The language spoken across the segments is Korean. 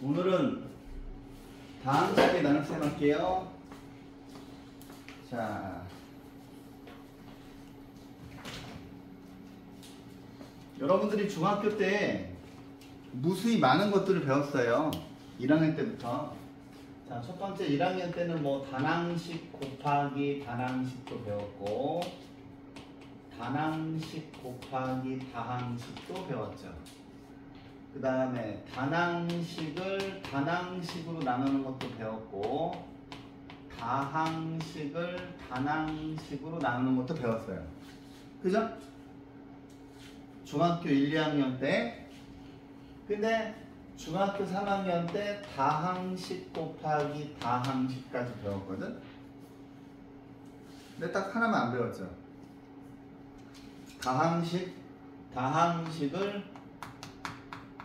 오늘은 다음 시간에 나눠서 해볼게요. 자, 여러분들이 중학교 때 무수히 많은 것들을 배웠어요. 1학년 때부터. 자, 첫 번째 1학년 때는 뭐 단항식 곱하기 단항식도 배웠고, 단항식 곱하기 다항식도 배웠죠. 그 다음에 단항식을 단항식으로 나누는 것도 배웠고, 다항식을 단항식으로 나누는 것도 배웠어요. 그죠? 중학교 1, 2학년 때. 근데 중학교 3학년 때 다항식 곱하기 다항식까지 배웠거든? 근데 딱 하나만 안 배웠죠. 다항식을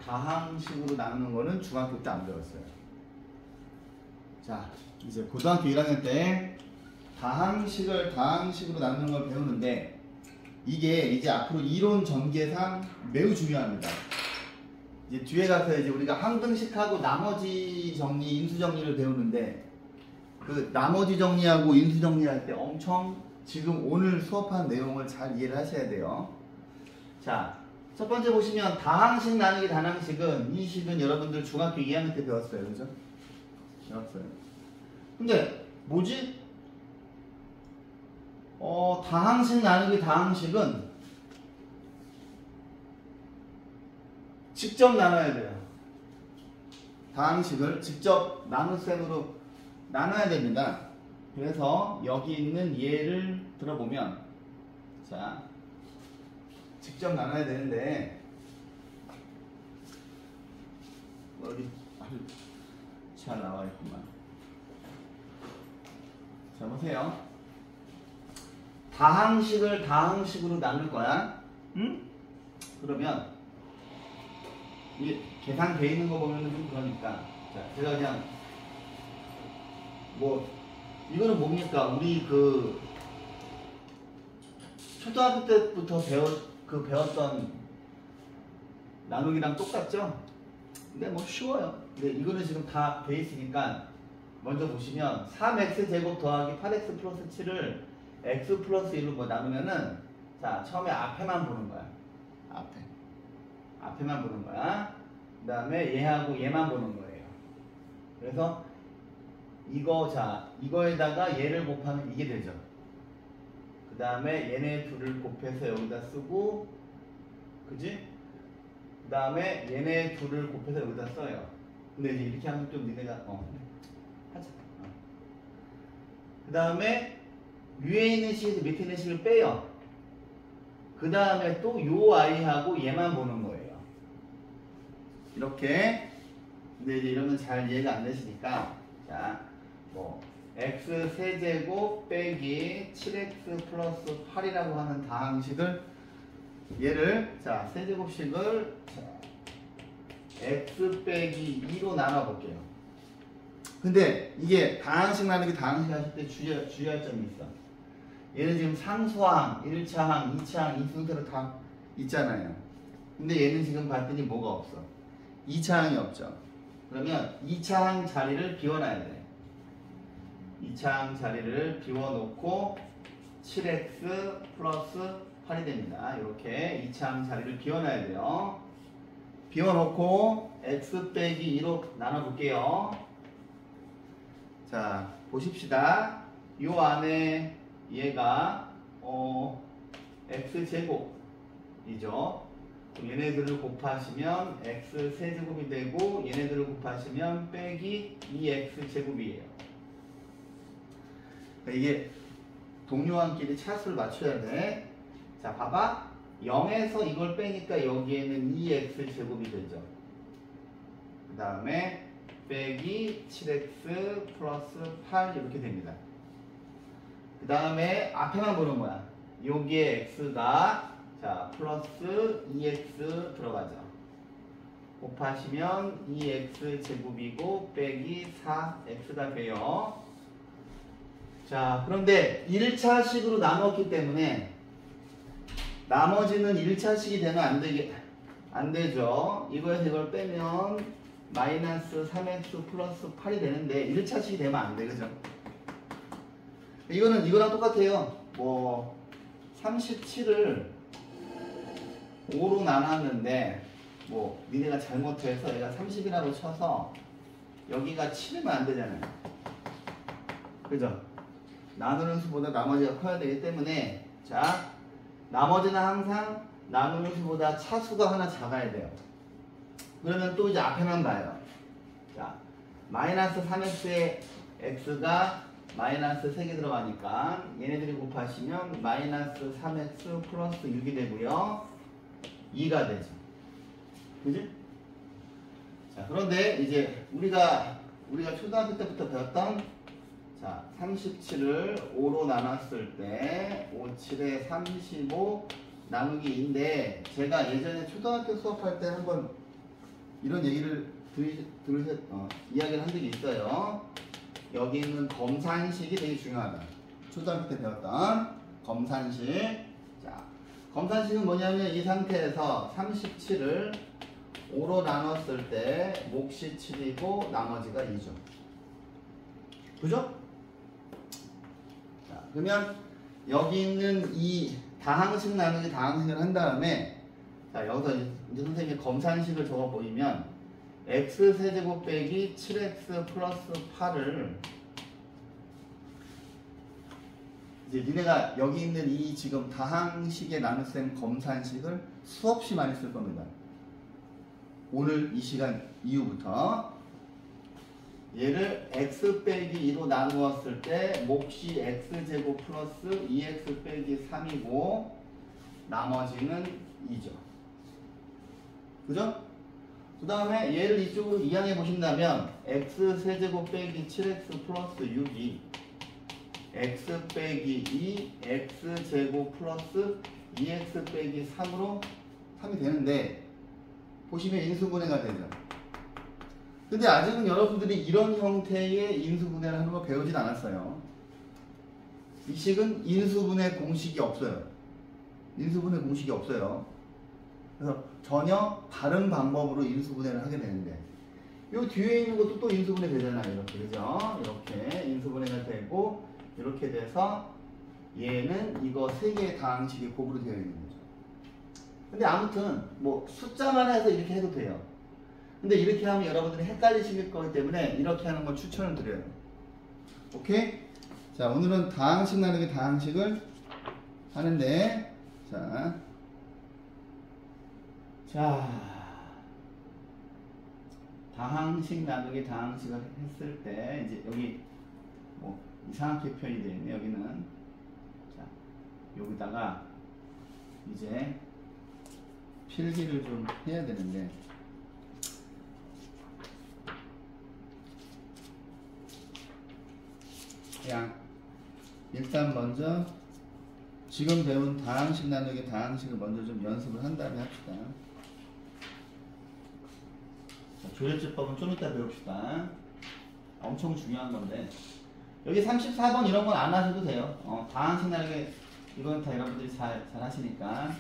다항식으로 나누는 거는 중학교 때 안 배웠어요. 자, 이제 고등학교 1학년 때 다항식을 다항식으로 나누는 걸 배우는데, 이게 이제 앞으로 이론 전개상 매우 중요합니다. 이제 뒤에 가서 이제 우리가 항등식하고 나머지 정리, 인수 정리를 배우는데, 그 나머지 정리하고 인수 정리할 때 엄청 지금 오늘 수업한 내용을 잘 이해를 하셔야 돼요. 자, 첫 번째 보시면 다항식 나누기 단항식은, 이 식은 여러분들 중학교 2학년 때 배웠어요. 그죠? 배웠어요. 근데 뭐지? 다항식 나누기 다항식은 직접 나눠야 돼요. 다항식을 직접 나눗셈으로 나눠야 됩니다. 그래서 여기 있는 예를 들어보면, 자, 직접 나눠야 되는데, 어디 아주 잘 나와 있구만. 자, 보세요. 다항식을 다항식으로 나눌 거야. 응? 그러면 이게 계산돼 있는 거 보면은 좀 그러니까, 자, 제가 그냥 뭐 이거는 뭡니까? 우리 그 초등학교 때부터 배웠던 나누기랑 똑같죠? 근데 뭐 쉬워요. 근데 이거는 지금 다 돼 있으니까 먼저 보시면 3x 제곱 더하기 8x 플러스 7을 x 플러스 1로 뭐 나누면은, 자, 처음에 앞에만 보는 거야. 앞에만 보는 거야. 그 다음에 얘하고 얘만 보는 거예요. 그래서 이거, 자, 이거에다가 얘를 곱하면 이게 되죠. 그 다음에 얘네 둘을 곱해서 여기다 쓰고, 그지? 그 다음에 얘네 둘을 곱해서 여기다 써요. 근데 이제 이렇게 하면 좀 니네가 하자. 그 다음에 위에 있는 식에서 밑에 있는 식을 빼요. 그 다음에 또 요 아이하고 얘만 보는 거예요. 이렇게. 근데 이제 이러면 잘 이해가 안 되시니까, 자, 뭐 x 세제곱 빼기 7x 플러스 8이라고 하는 다항식을, 얘를, 자, 세제곱식을, 자, x 빼기 2로 나눠볼게요. 근데 이게 다항식 나누기 다항식 하실 때 주의할 점이 있어. 얘는 지금 상수항, 1차항, 2차항 이 순서로 다 있잖아요. 근데 얘는 지금 봤더니 뭐가 없어? 2차항이 없죠. 그러면 2차항 자리를 비워놔야 돼. 2차항 자리를 비워놓고 7x 플러스 8이 됩니다. 이렇게 2차항 자리를 비워놔야 돼요. 비워놓고 x 빼기 2로 나눠볼게요. 자, 보십시다. 요 안에 얘가 x제곱이죠. 얘네들을 곱하시면 x 세제곱이 되고, 얘네들을 곱하시면 빼기 2x제곱이에요. 이게 동료한끼리 차수를 맞춰야 돼. 자, 봐봐. 0에서 이걸 빼니까 여기에는 2x제곱이 되죠. 그 다음에 빼기 7x 플러스 8 이렇게 됩니다. 그 다음에 앞에만 보는 거야. 여기에 x가, 자, 플러스 2x 들어가죠. 곱하시면 2x 제곱이고 빼기 4x가 돼요. 자, 그런데 1차식으로 나눴기 때문에 나머지는 1차식이 되면 안 되게, 안 되죠. 이거에서 이걸 빼면 마이너스 3x 플러스 8이 되는데 1차식이 되면 안 돼. 그죠? 이거는 이거랑 똑같아요. 뭐 37을 5로 나눴는데 뭐 니네가 잘못해서 얘가 30이라고 쳐서 여기가 7이면 안 되잖아요. 그죠? 나누는 수보다 나머지가 커야 되기 때문에 자 나머지는 항상 나누는 수보다 차수가 하나 작아야 돼요. 그러면 또 이제 앞에만 봐요. 자 마이너스 3x에 x가 마이너스 3개 들어가니까 얘네들이 곱하시면 마이너스 3x 플러스 6이 되고요. 2가 되죠. 그지? 자 그런데 이제 우리가 초등학교 때부터 배웠던 자 37을 5로 나눴을 때 5, 7에 35 나누기 2인데 제가 예전에 초등학교 수업할 때 한번 이런 얘기를 이야기를 한 적이 있어요. 여기 있는 검산식이 되게 중요하다. 초등학교 때 배웠던 검산식. 자, 검산식은 뭐냐면 이 상태에서 37을 5로 나눴을 때 몫이 7이고 나머지가 2죠. 그죠? 자, 그러면 여기 있는 이 다항식 나누기 다항식을 한 다음에 자, 여기서 이제 선생님이 검산식을 적어 보이면 x세제곱 빼기 7x 플러스 8을 이제 니네가 여기 있는 이 지금 다항식의 나눗셈 검산식을 수없이 많이 쓸 겁니다. 오늘 이 시간 이후부터 얘를 x 빼기 2로 나누었을 때 몫이 x제곱 플러스 2x 빼기 3이고 나머지는 2죠. 그죠? 그 다음에 얘를 이쪽으로 이항해 보신다면 x세제곱 빼기 7x 플러스 6이 x 빼기 2 x제곱 플러스 2x 빼기 3으로 3이 되는데 보시면 인수분해가 되죠. 근데 아직은 여러분들이 이런 형태의 인수분해를 하는 거 배우진 않았어요. 이 식은 인수분해 공식이 없어요. 인수분해 공식이 없어요. 그래서 전혀 다른 방법으로 인수분해를 하게 되는데 요 뒤에 있는 것도 또 인수분해 되잖아요. 이렇게 그죠? 이렇게 인수분해가 되고 이렇게 돼서 얘는 이거 세 개의 다항식이 곱으로 되어 있는 거죠. 근데 아무튼 뭐 숫자만 해서 이렇게 해도 돼요. 근데 이렇게 하면 여러분들이 헷갈리실 거기 때문에 이렇게 하는 걸 추천을 드려요. 오케이? 자 오늘은 다항식 나누기 다항식을 하는데 자 다항식 나누기 다항식을 했을 때 이제 여기 뭐 이상하게 표현이 되어 있네. 여기는 자 여기다가 이제 필기를 좀 해야 되는데 그냥 일단 먼저 지금 배운 다항식 나누기 다항식을 먼저 좀 연습을 한 다음에 합시다. 조립제법은 좀 이따 배웁시다. 엄청 중요한 건데 여기 34번 이런 건 안 하셔도 돼요. 다항식 나누기 이건 다 여러분들이 잘 하시니까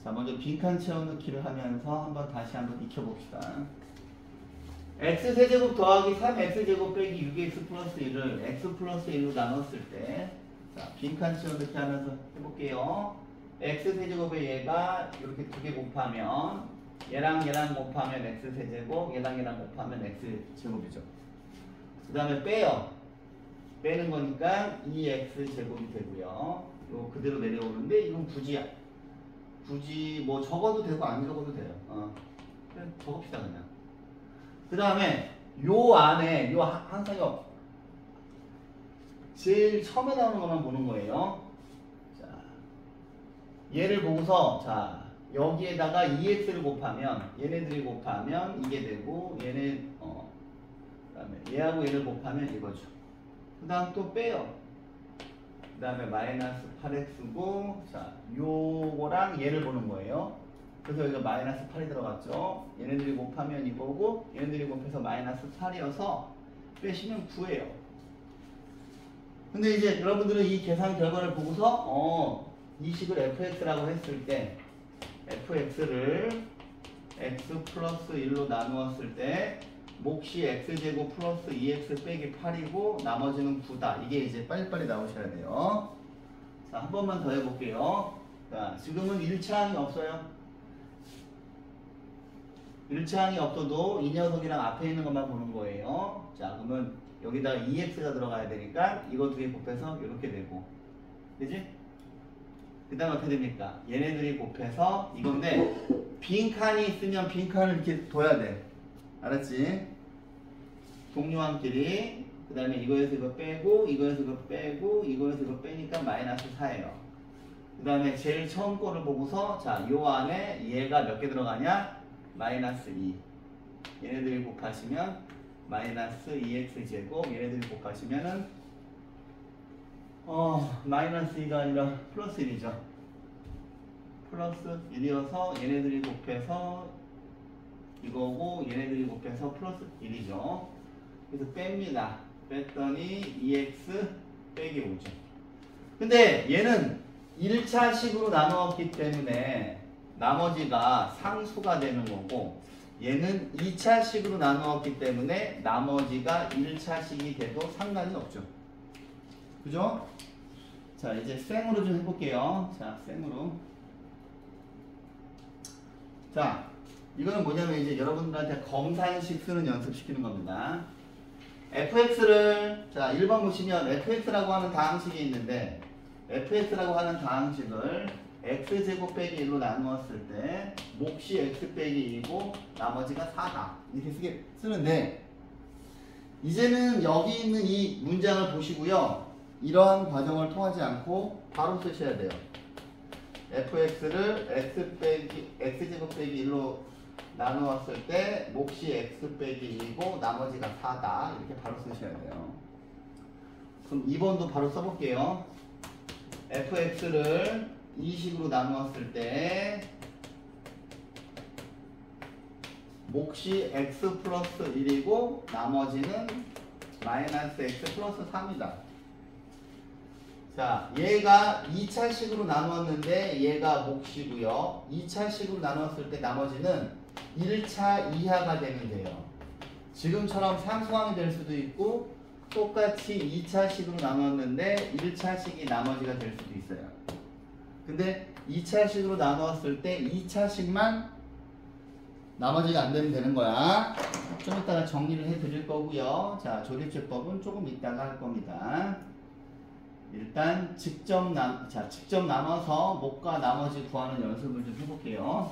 자 먼저 빈칸 채워넣기를 하면서 다시 한번 익혀봅시다. x세제곱 더하기 3x제곱 빼기 6x 플러스 1을 x 플러스 1로 나눴을 때 자, 빈칸 채워넣기 하면서 해볼게요. x세제곱에 얘가 이렇게 두 개 곱하면 얘랑 곱하면 x세제곱 얘랑 곱하면 x제곱이죠. 그 다음에 빼요. 빼는 거니까 2x제곱이 되고요. 이거 그대로 내려오는데 이건 굳이 뭐 적어도 되고 안 적어도 돼요. 그냥 적읍시다 그냥. 그 다음에 요 안에 항상 제일 처음에 나오는 것만 보는 거예요. 자, 얘를 보고서 자 여기에다가 2x를 곱하면 얘네들이 곱하면 이게 되고 얘네 그다음에 얘하고 얘를 곱하면 이거죠. 그 다음 또 빼요. 그 다음에 마이너스 8x고 자 요거랑 얘를 보는 거예요. 그래서 여기가 마이너스 8이 들어갔죠. 얘네들이 곱하면 이거고 얘네들이 곱해서 마이너스 8이어서 빼시면 9예요. 근데 이제 여러분들은 이 계산 결과를 보고서 이 식을 fx라고 했을 때 fx를 x 플러스 1로 나누었을 때 몫이 x제곱 플러스 2x 빼기 8이고 나머지는 9다. 이게 이제 빨리빨리 나오셔야 돼요. 자, 한 번만 더 해볼게요. 자, 지금은 1차항이 없어요. 1차항이 없어도 이 녀석이랑 앞에 있는 것만 보는 거예요. 자, 그러면 여기다가 2x가 들어가야 되니까 이거 두 개 곱해서 이렇게 되고, 그지? 그 다음 어떻게 됩니까? 얘네들이 곱해서 이건데, 빈칸이 있으면 빈칸을 이렇게 둬야 돼. 알았지? 동료함끼리. 그 다음에 이거에서 이거 빼고, 이거에서 이거 빼고, 이거에서 이거 빼니까 마이너스 4예요. 그 다음에 제일 처음 거를 보고서, 자, 요 안에 얘가 몇 개 들어가냐? 마이너스 2. 얘네들이 곱하시면 마이너스 2x제곱, 얘네들이 곱하시면은 마이너스 2가 아니라 플러스 1이죠. 플러스 1이어서 얘네들이 곱해서 이거고, 얘네들이 곱해서 플러스 1이죠. 그래서 뺍니다. 뺐더니 2x 빼기 5죠. 근데 얘는 1차식으로 나누었기 때문에 나머지가 상수가 되는 거고, 얘는 2차식으로 나누었기 때문에 나머지가 1차식이 돼도 상관이 없죠. 그죠? 자, 이제 생으로 좀 해볼게요. 자, 생으로. 자, 이거는 뭐냐면 이제 여러분들한테 검산식 쓰는 연습시키는 겁니다. fx를, 자, 1번 보시면 fx라고 하는 다항식이 있는데, fx라고 하는 다항식을 x제곱 빼기 1로 나누었을 때 몫이 x 빼기 2고 나머지가 4다. 이렇게 쓰는데, 이제는 여기 있는 이 문장을 보시고요. 이러한 과정을 통하지 않고 바로 쓰셔야 돼요. fx를 x제곱 빼기 1로 나누었을 때 몫이 x 빼기 2고 나머지가 4다. 이렇게 바로 쓰셔야 돼요. 그럼 2번도 바로 써볼게요. fx를 이 식으로 나누었을 때 몫이 x 플러스 1이고 나머지는 마이너스 x 플러스 3이다. 자, 얘가 2차식으로 나누었는데 얘가 몫이고요. 2차식으로 나누었을 때 나머지는 1차 이하가 되면 돼요. 지금처럼 상수항이 될 수도 있고 똑같이 2차식으로 나누었는데 1차식이 나머지가 될 수도 있어요. 근데 2차식으로 나누었을 때 2차식만 나머지가 안 되면 되는 거야. 좀 이따가 정리를 해 드릴 거고요. 자, 조립제법은 조금 이따가 할 겁니다. 일단 직접 나눠서 몫과 나머지 구하는 연습을 좀 해볼게요.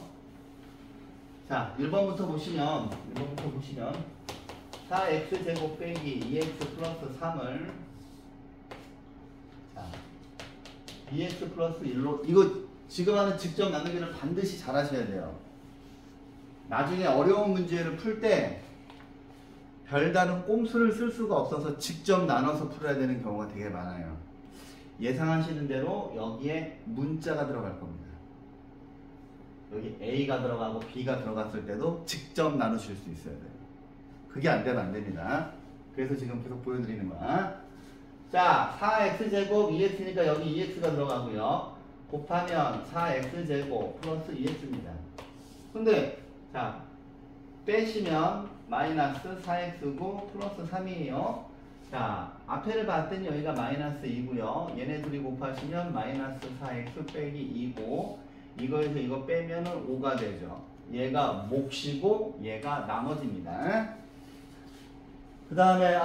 자, 1번부터 보시면 4x제곱 빼기 2x 플러스 3을, 자, 2x 플러스 1로, 이거 지금 하는 직접 나누기를 반드시 잘 하셔야 돼요. 나중에 어려운 문제를 풀 때 별다른 꼼수를 쓸 수가 없어서 직접 나눠서 풀어야 되는 경우가 되게 많아요. 예상하시는 대로 여기에 문자가 들어갈 겁니다. 여기 A가 들어가고 B가 들어갔을 때도 직접 나누실 수 있어야 돼요. 그게 안 되면 안 됩니다. 그래서 지금 계속 보여드리는 거야. 자, 4x제곱 2x니까 여기 2x가 들어가고요. 곱하면 4x제곱 플러스 2x입니다. 근데 자, 빼시면 마이너스 4x고 플러스 3이에요. 자, 앞에를 봤더니 여기가 마이너스 2고요. 얘네들이 곱하시면 마이너스 4x 빼기 2고 이거에서 이거 빼면은 5가 되죠. 얘가 몫이고 얘가 나머지입니다. 그 다음에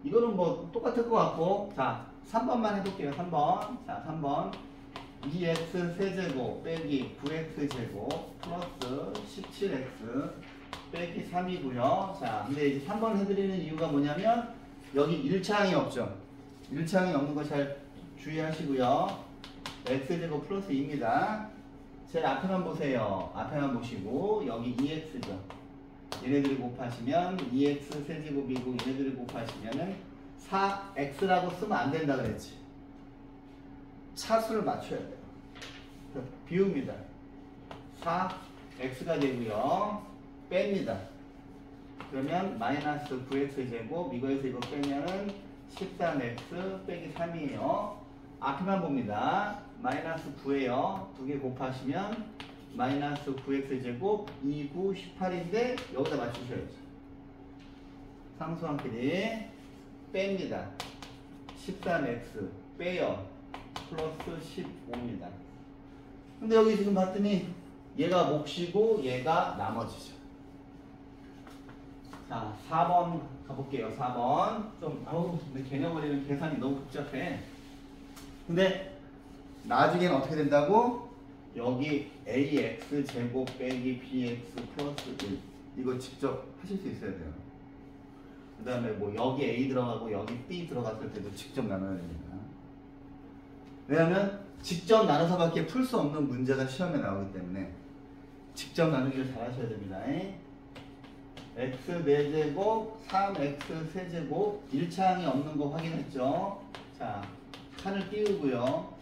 이거는 뭐 똑같을 것 같고, 자, 3번만 해볼게요. 3번. 자, 3번 2x 세제곱 빼기 9x제곱 플러스 17x 빼기 3이고요. 자, 근데 이제 3번 해드리는 이유가 뭐냐면 여기 1차항이 없죠. 1차항이 없는 거 잘 주의하시고요. x제곱 플러스 2입니다. 제일 앞에만 보세요. 앞에만 보시고 여기 2x죠. 얘네들이 곱하시면 2x 세제곱이고 얘네들이 곱하시면은 4x라고 쓰면 안 된다 그랬지. 차수를 맞춰야 돼요. 비웁니다. 4x가 되고요. 뺍니다. 그러면 마이너스 9x제곱 이거에서 이거 빼면은 13x 빼기 3이에요. 앞에만 봅니다. 마이너스 9예요. 두 개 곱하시면 마이너스 9x제곱 2, 9, 18인데 여기다 맞추셔야죠. 상수함끼리 뺍니다. 13x 빼요. 플러스 15입니다. 근데 여기 지금 봤더니 얘가 몫이고 얘가 나머지죠. 자, 4번 가볼게요. 4번. 근데 개념 원리는 계산이 너무 복잡해. 근데 나중에는 어떻게 된다고? 여기 ax 제곱 빼기 bx 플러스 1 이거 직접 하실 수 있어야 돼요. 그 다음에 뭐 여기 a 들어가고 여기 b 들어갔을 때도 직접 나눠야 됩니다. 왜냐면 직접 나눠서밖에 풀 수 없는 문제가 시험에 나오기 때문에 직접 나누기를 잘 하셔야 됩니다. x 4제곱 3x 세제곱 1차항이 없는 거 확인했죠? 자, 칸을 띄우고요.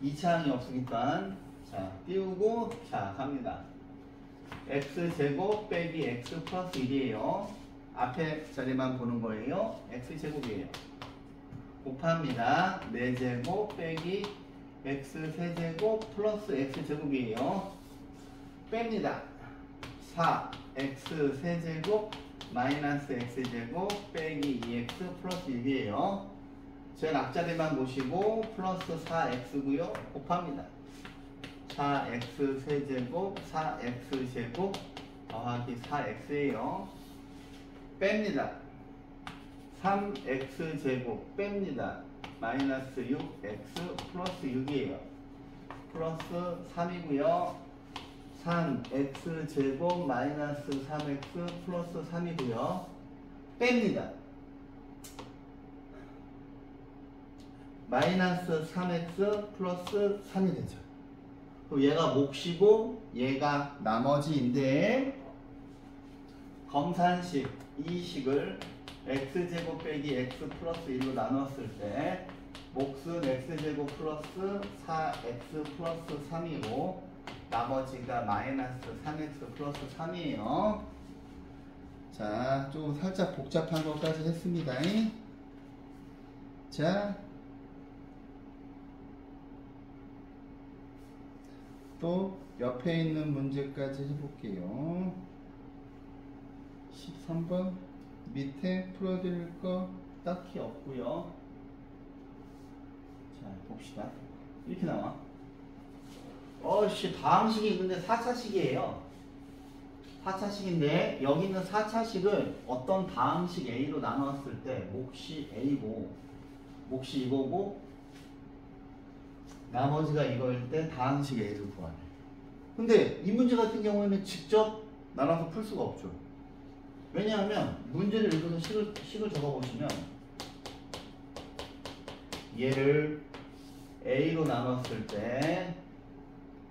2차항이 없으니까 자, 띄우고 자, 갑니다. x제곱 빼기 x 플러스 1이에요. 앞에 자리만 보는 거예요. x제곱이에요. 곱합니다. 4제곱 빼기 x 세제곱 플러스 x제곱이에요. 뺍니다. 4x 세제곱 마이너스 x제곱 빼기 2x 플러스 1이에요. 제 앞자리만 보시고 플러스 4x고요. 곱합니다. 4x 세제곱 4x제곱 더하기 4x예요. 뺍니다. 3x제곱 뺍니다. 마이너스 6x 플러스 6이에요. 플러스 3이고요. 3x제곱 마이너스 3x 플러스 3이고요. 뺍니다. 마이너스 3x 플러스 3이 되죠. 그럼 얘가 몫이고 얘가 나머지인데 검산식 이 식을 x제곱 빼기 x 플러스 1로 나눴을 때 몫은 x제곱 플러스 4x 플러스 3이고 나머지가 마이너스 3x 플러스 3이에요. 자, 좀 살짝 복잡한 것까지 했습니다. 자, 또 옆에 있는 문제까지 해볼게요. 13번 밑에 풀어드릴 거 딱히 없고요. 자, 봅시다. 이렇게 나와. 다항식이 있는데 4차식이에요. 4차식인데 여기 있는 4차식을 어떤 다항식 A로 나눴을 때 몫이 A고 몫이 이거고 나머지가 이거일 때 다항식 A를 구하래. 근데 이 문제 같은 경우에는 직접 나눠서 풀 수가 없죠. 왜냐하면 문제를 읽어서 식을 적어보시면 얘를 A로 나눴을 때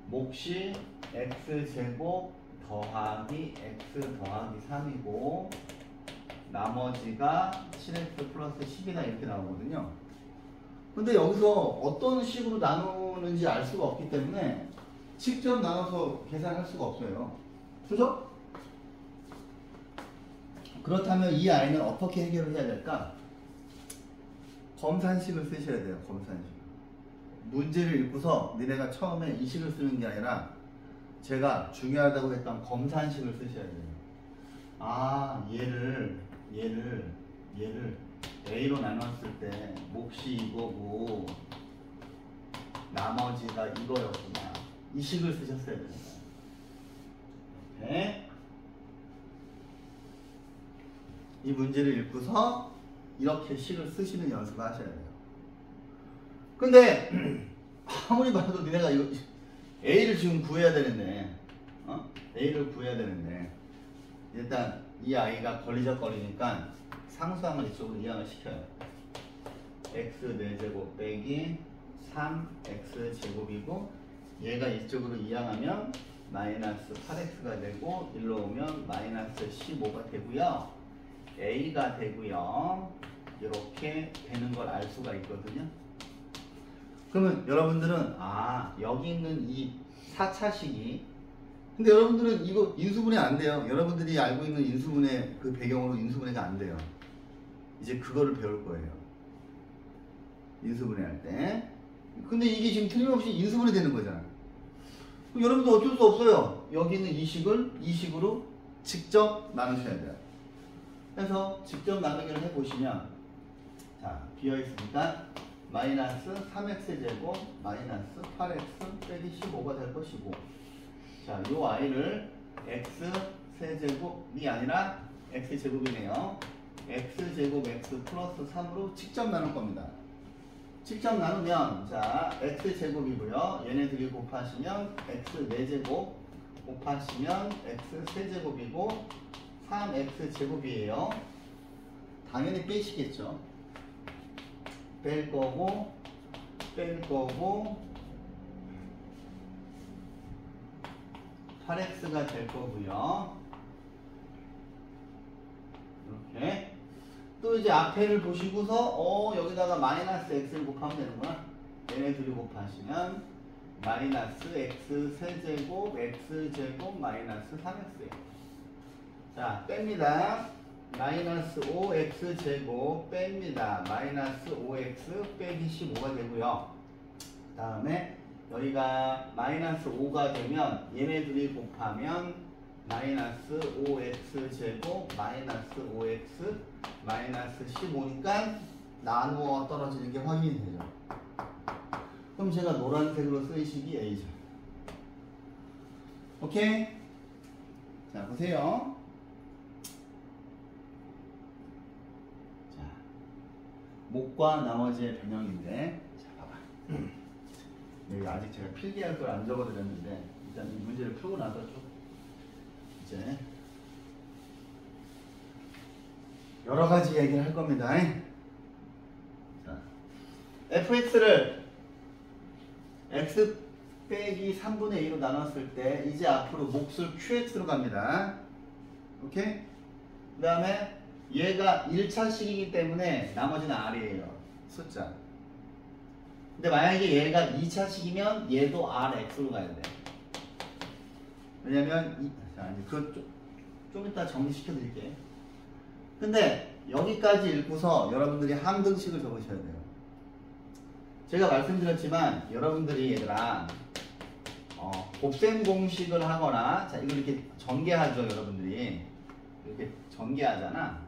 몫이 x제곱 더하기 x 더하기 3이고 나머지가 7x 플러스 10이나 이렇게 나오거든요. 근데 여기서 어떤 식으로 나누는지 알 수가 없기 때문에 직접 나눠서 계산할 수가 없어요. 그죠? 그렇다면 이 아이는 어떻게 해결을 해야 될까? 검산식을 쓰셔야 돼요. 검산식. 문제를 읽고서 니네가 처음에 이 식을 쓰는 게 아니라 제가 중요하다고 했던 검산식을 쓰셔야 돼요. 아, 얘를 A로 나눴을 때 몫이 이거고 나머지가 이거였구나. 이 식을 쓰셨어야 됩니다. 이렇게. 이 문제를 읽고서 이렇게 식을 쓰시는 연습을 하셔야 돼요. 근데 아무리 봐도 니네가 이거 A를 지금 구해야 되는데 A를 구해야 되는데 일단 이 아이가 걸리적거리니까 상수함을 이쪽으로 이항을 시켜요. x 4제곱 빼기 3x 제곱이고 얘가 이쪽으로 이항하면 마이너스 8x가 되고 일로 오면 마이너스 15가 되고요. A가 되고요. 이렇게 되는 걸 알 수가 있거든요. 그러면 여러분들은 여기 있는 이 4차식이 근데 여러분들은 이거 인수분해 안 돼요. 여러분들이 알고 있는 인수분해 그 배경으로 인수분해가 안 돼요. 이제 그거를 배울 거예요. 인수분해할 때. 근데 이게 지금 틀림없이 인수분해 되는 거잖아. 그럼 여러분들 어쩔 수 없어요. 여기 있는 이 식을 이 식으로 직접 나누셔야 돼요. 그래서 직접 나누기를 해보시면, 자, 비어있으니까 마이너스 3x제곱 마이너스 8x 빼기 15가 될 것이고, 자, 요 i를 x 세제곱이 아니라 x제곱이네요. x제곱 x 플러스 3으로 직접 나눌 겁니다. 직접 나누면, 자, x제곱이고요. 얘네들이 곱하시면 x 4제곱 곱하시면 x 세제곱이고 3x제곱이에요. 당연히 빼시겠죠. 뺄 거고, 뺄 거고, 8x가 될 거고요. 이렇게. 또 이제 앞에를 보시고서, 여기다가 마이너스 x를 곱하면 되는구나. 얘네 둘이 곱하시면, 마이너스 x 세제곱, x제곱, 마이너스 3x예요. 자, 뺍니다. 마이너스 5x제곱 뺍니다. 마이너스 5x 빼기 15가 되고요. 그 다음에 여기가 마이너스 5가 되면 얘네들이 곱하면 마이너스 5x제곱 마이너스 5x 마이너스 15니까 나누어 떨어지는 게 확인이 되죠. 그럼 제가 노란색으로 쓰인 식이 A죠. 오케이? 자, 보세요. 목과 나머지의 변형인데, 자, 봐봐. 여기 아직 제가 필기할 걸 안 적어드렸는데, 일단 이 문제를 풀고 나서 좀 이제 여러 가지 얘기를 할 겁니다. 자, fx를 x 빼기 3분의 2로 나눴을 때 이제 앞으로 몫을 qx로 갑니다. 오케이? 그 다음에 얘가 1차식이기 때문에 나머지는 r이에요. 숫자. 근데 만약에 얘가 2차식이면 얘도 rx로 가야 돼. 왜냐면 자, 이제 그거 좀 이따 정리시켜 드릴게요. 근데 여기까지 읽고서 여러분들이 항등식을 적으셔야 돼요. 제가 말씀드렸지만 여러분들이 얘들아 곱셈 공식을 하거나, 자, 이걸 이렇게 전개하죠. 여러분들이 이렇게 전개하잖아.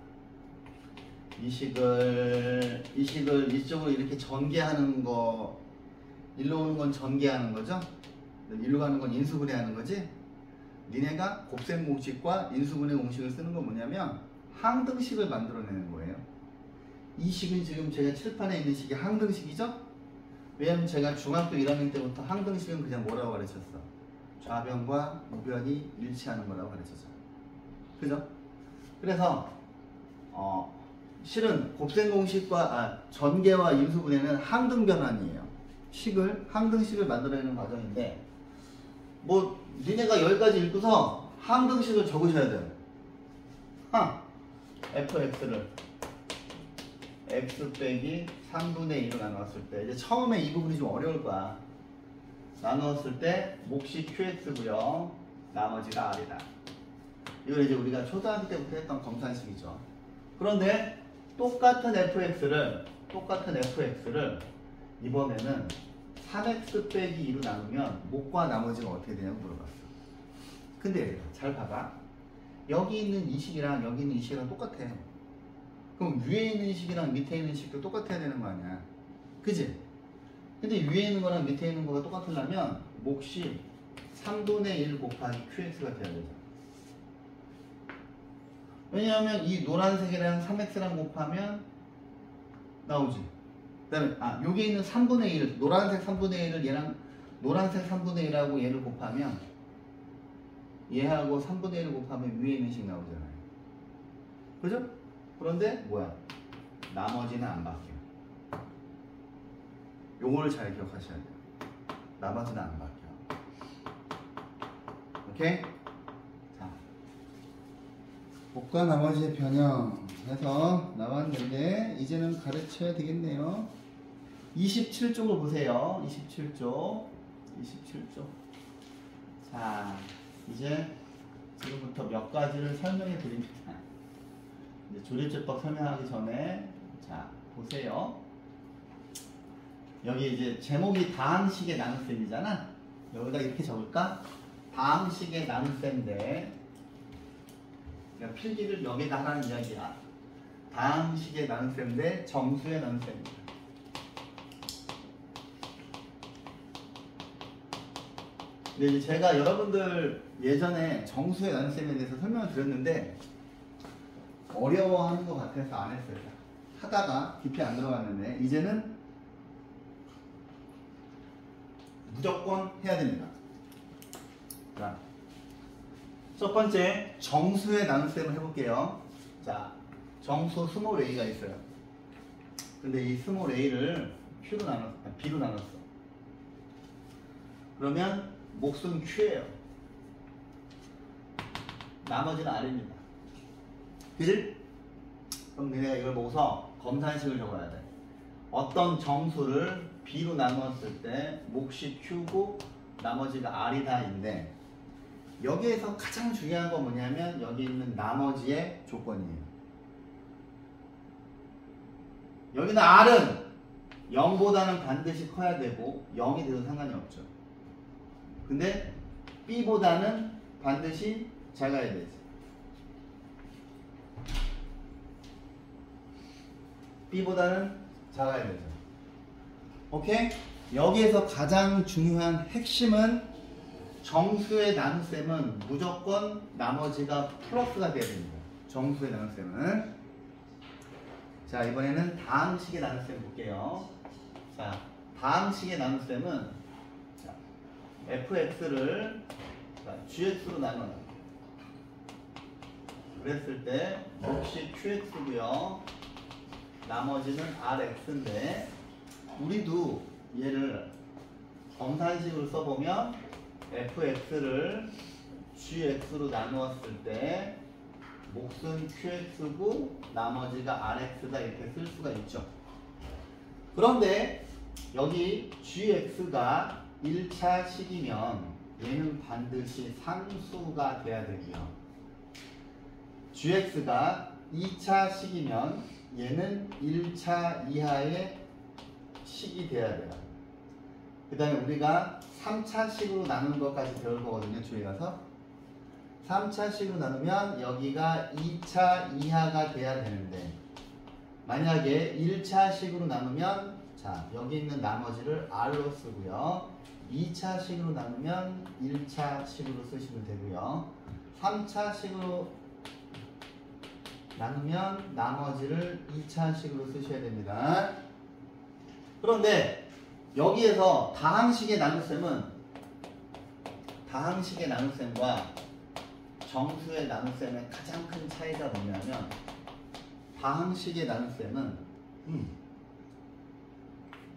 이 식을 이쪽으로 이렇게 전개하는 거, 일로 오는 건 전개하는 거죠. 일로 가는 건 인수분해하는 거지. 니네가 곱셈 공식과 인수분해 공식을 쓰는 건 뭐냐면 항등식을 만들어내는 거예요. 이 식은 지금 제가 칠판에 있는 식이 항등식이죠. 왜냐면 제가 중학교 1학년 때부터 항등식은 그냥 뭐라고 가르쳤어? 좌변과 우변이 일치하는 거라고 가르쳤어요. 그죠? 그래서 실은 곱셈 공식과 전개와 인수분해는 항등 변환이에요. 식을 항등식을 만들어내는 과정인데, 뭐 니네가 여기까지 읽고서 항등식을 적으셔야 돼요. fx를 x 빼기 3분의 2로 나눴을 때, 이제 처음에 이 부분이 좀 어려울 거야. 나누었을 때 몫이 qx고요. 나머지가 r이다. 이걸 이제 우리가 초등학교 때부터 했던 검산식이죠. 그런데 똑같은 fx를 이번에는 3x 빼기 2로 나누면 몫과 나머지가 어떻게 되냐고 물어봤어. 근데 잘 봐봐. 여기 있는 이 식이랑 여기 있는 이 식이랑 똑같아. 그럼 위에 있는 식이랑 밑에 있는 식도 똑같아야 되는 거 아니야. 그지? 근데 위에 있는 거랑 밑에 있는 거가 똑같으려면 몫이 3분의 1 곱하기 qx가 돼야 되잖아. 왜냐하면 이 노란색이랑 3x랑 곱하면 나오지. 그 다음에 여기 있는 3분의 1, 노란색 3분의 1을 얘랑 노란색 3분의 1하고 얘를 곱하면, 얘하고 3분의 1을 곱하면 위에 있는 식 나오잖아요. 그죠? 그런데 뭐야? 나머지는 안 바뀌어. 요거를 잘 기억하셔야 돼요. 나머지는 안 바뀌어. 오케이? 자, 몫과 나머지의 변형해서 나왔는데 이제는 가르쳐야 되겠네요. 27쪽을 보세요. 27쪽. 자, 이제 지금부터 몇 가지를 설명해 드립니다. 이제 조립제법 설명하기 전에, 자, 보세요. 여기 이제 제목이 다항식의 나눗셈이잖아. 여기다 이렇게 적을까? 다항식의 나눗셈인데 그러니까 필기를 여기다 하라는 이야기야. 다항식의 나눗셈인데 정수의 나눗셈입니다. 근데 이제 제가 여러분들 예전에 정수의 나눗셈에 대해서 설명을 드렸는데 어려워하는 것 같아서 안 했어요. 하다가 깊이 안 들어갔는데 이제는 무조건 해야 됩니다. 자, 첫 번째 정수의 나눗셈을 해볼게요. 자, 정수 스몰 a가 있어요. 근데 이 스몰 a를 b로 나눴어. 그러면 몫은 q예요. 나머지는 r입니다. 그지? 그럼 내가 이걸 보고서 검산식을 적어야 돼. 어떤 정수를 b로 나눴을 때 몫이 q고 나머지가 r이다인데 여기에서 가장 중요한 건 뭐냐면 여기 있는 나머지의 조건이에요. 여기는 r은 0보다는 반드시 커야 되고 0이 돼도 상관이 없죠. 근데 b보다는 반드시 작아야 되지. b보다는 작아야 되죠. 오케이? 여기에서 가장 중요한 핵심은 정수의 나눗셈은 무조건 나머지가 플러스가 돼야 됩니다. 정수의 나눗셈은. 자, 이번에는 다항식의 나눗셈 볼게요. 자, 다항식의 나눗셈은 자, fx를 gx로 나눠요. 그랬을 때 몫이 qx고요. 나머지는 rx인데 우리도 얘를 검산식으로 써보면 fx를 gx로 나누었을 때 몫은 qx고 나머지가 rx다 이렇게 쓸 수가 있죠. 그런데 여기 gx가 1차 식이면 얘는 반드시 상수가 돼야 되고요. gx가 2차 식이면 얘는 1차 이하의 식이 돼야 돼요. 그 다음에 우리가 3차식으로 나누는 것까지 배울 거거든요. 주에 가서 3차식으로 나누면 여기가 2차 이하가 돼야 되는데 만약에 1차식으로 나누면 자 여기 있는 나머지를 r로 쓰고요. 2차식으로 나누면 1차식으로 쓰시면 되고요. 3차식으로 나누면 나머지를 2차식으로 쓰셔야 됩니다. 그런데 여기에서 다항식의 나눗셈과 정수의 나눗셈의 가장 큰 차이가 뭐냐면 다항식의 나눗셈은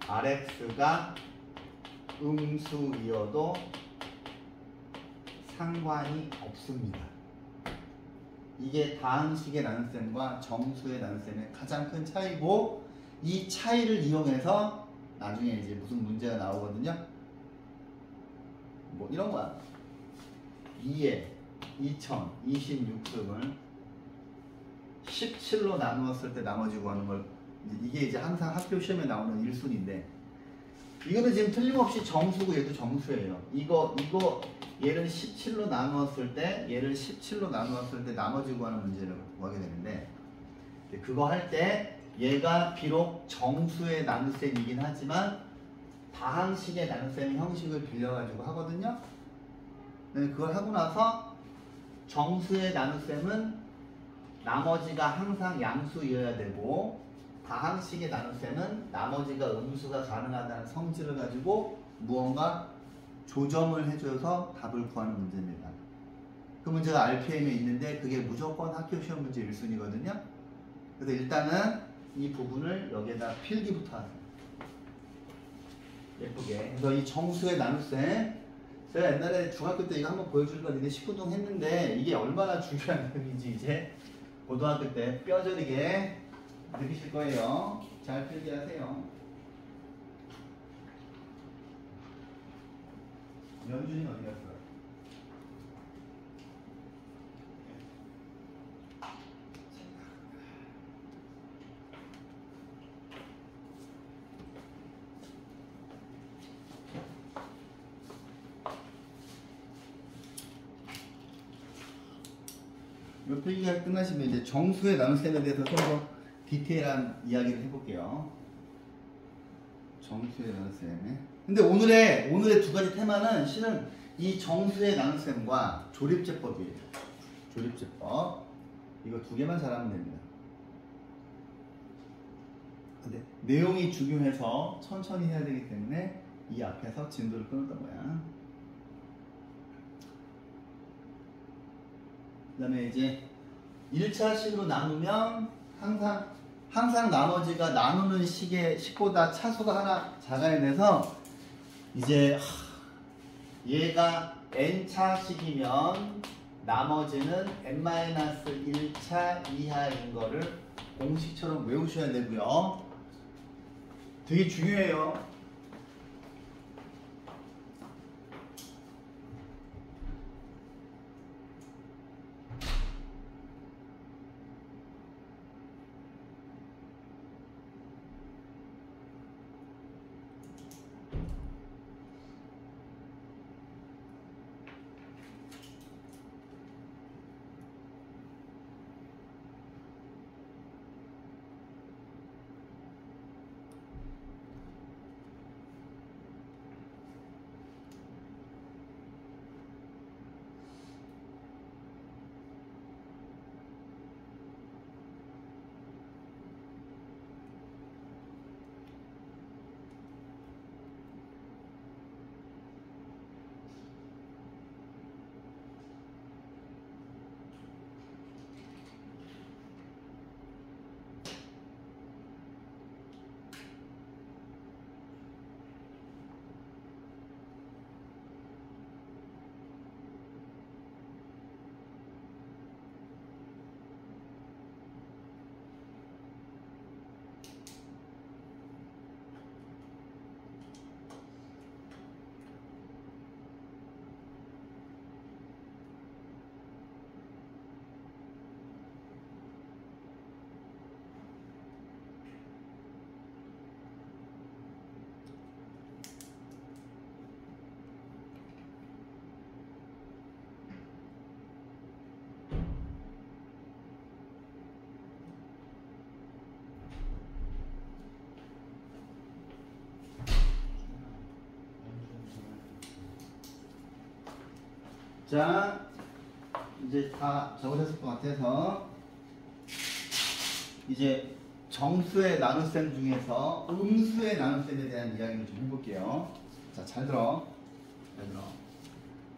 rx가 음수이어도 상관이 없습니다. 이게 다항식의 나눗셈과 정수의 나눗셈의 가장 큰 차이고 이 차이를 이용해서 나중에 이제 무슨 문제가 나오거든요. 뭐 이런 거야. 2에 2026등을 17로 나누었을 때 나머지 구하는 걸 이게 이제 항상 학교 시험에 나오는 1순위인데 이거는 지금 틀림없이 정수고 얘도 정수예요. 이거 얘를 17로 나누었을 때 얘를 17로 나누었을 때 나머지 구하는 문제를 구하게 되는데 그거 할 때 얘가 비록 정수의 나눗셈이긴 하지만 다항식의 나눗셈 형식을 빌려가지고 하거든요. 그걸 하고 나서 정수의 나눗셈은 나머지가 항상 양수이어야 되고 다항식의 나눗셈은 나머지가 음수가 가능하다는 성질을 가지고 무언가 조정을 해줘서 답을 구하는 문제입니다. 그 문제가 RPM에 있는데 그게 무조건 학교 시험 문제 1순위거든요. 그래서 일단은 이 부분을 여기에다 필기부터 하세요. 예쁘게. 그래서 이 정수의 나눗셈 제가 옛날에 중학교 때 이거 한번 보여주려고 했는데 10분동 했는데 이게 얼마나 중요한 내용인지 이제 고등학교 때 뼈저리게 느끼실 거예요. 잘 필기하세요. 연준이 어디 갔어요? 이 필기가 끝나시면 이제 정수의 나눗셈에 대해서 좀 더 디테일한 이야기를 해볼게요. 정수의 나눗셈에. 근데 오늘의 두 가지 테마는 실은 이 정수의 나눗셈과 조립제법이에요. 조립제법. 이거 두 개만 잘하면 됩니다. 근데 내용이 중요해서 천천히 해야 되기 때문에 이 앞에서 진도를 끊었던 거야. 그 다음에 이제 1차식으로 나누면 항상 나머지가 나누는 식보다 차수가 하나 작아야 돼서 이제 얘가 n차식이면 나머지는 n-1차 이하인 거를 공식처럼 외우셔야 되고요. 되게 중요해요. 자, 이제 다 적으셨을 것 같아서 이제 정수의 나눗셈 중에서 음수의 나눗셈에 대한 이야기를 좀 해볼게요. 자, 잘 들어.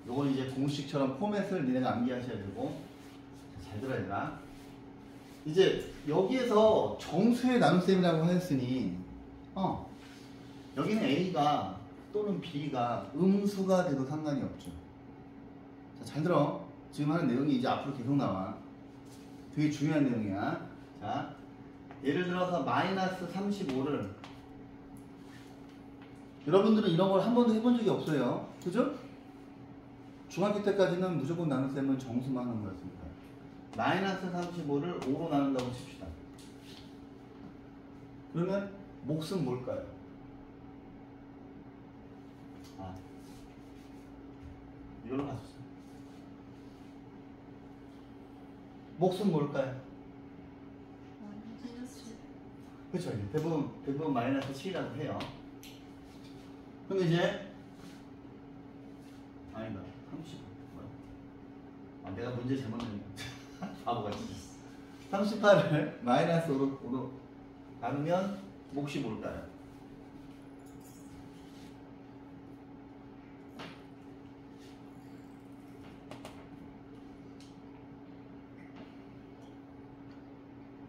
요건 이제 공식처럼 포맷을 니네가 암기하셔야 되고, 잘 들어야 되나? 이제 여기에서 정수의 나눗셈이라고 하였으니 여기는 A가 또는 B가 음수가 돼도 상관이 없죠. 자, 잘 들어. 지금 하는 내용이 이제 앞으로 계속 나와. 되게 중요한 내용이야. 자, 예를 들어서 마이너스 35를 여러분들은 이런 걸 한 번도 해본 적이 없어요. 그죠? 중학교 때까지는 무조건 나눗셈은 정수만 하는 거였습니다. 마이너스 35를 5로 나눈다고 칩시다. 그러면 몫은 뭘까요? 이걸로 가셨어요. 몫은 뭘까요? 그렇죠. 대부분 마이너스 7이라고 해요. 그럼 이제 아니다. 30. 내가 문제 잘못 냈네. 바보같이. 38을 마이너스 5로 나누면 몫이 뭘까요?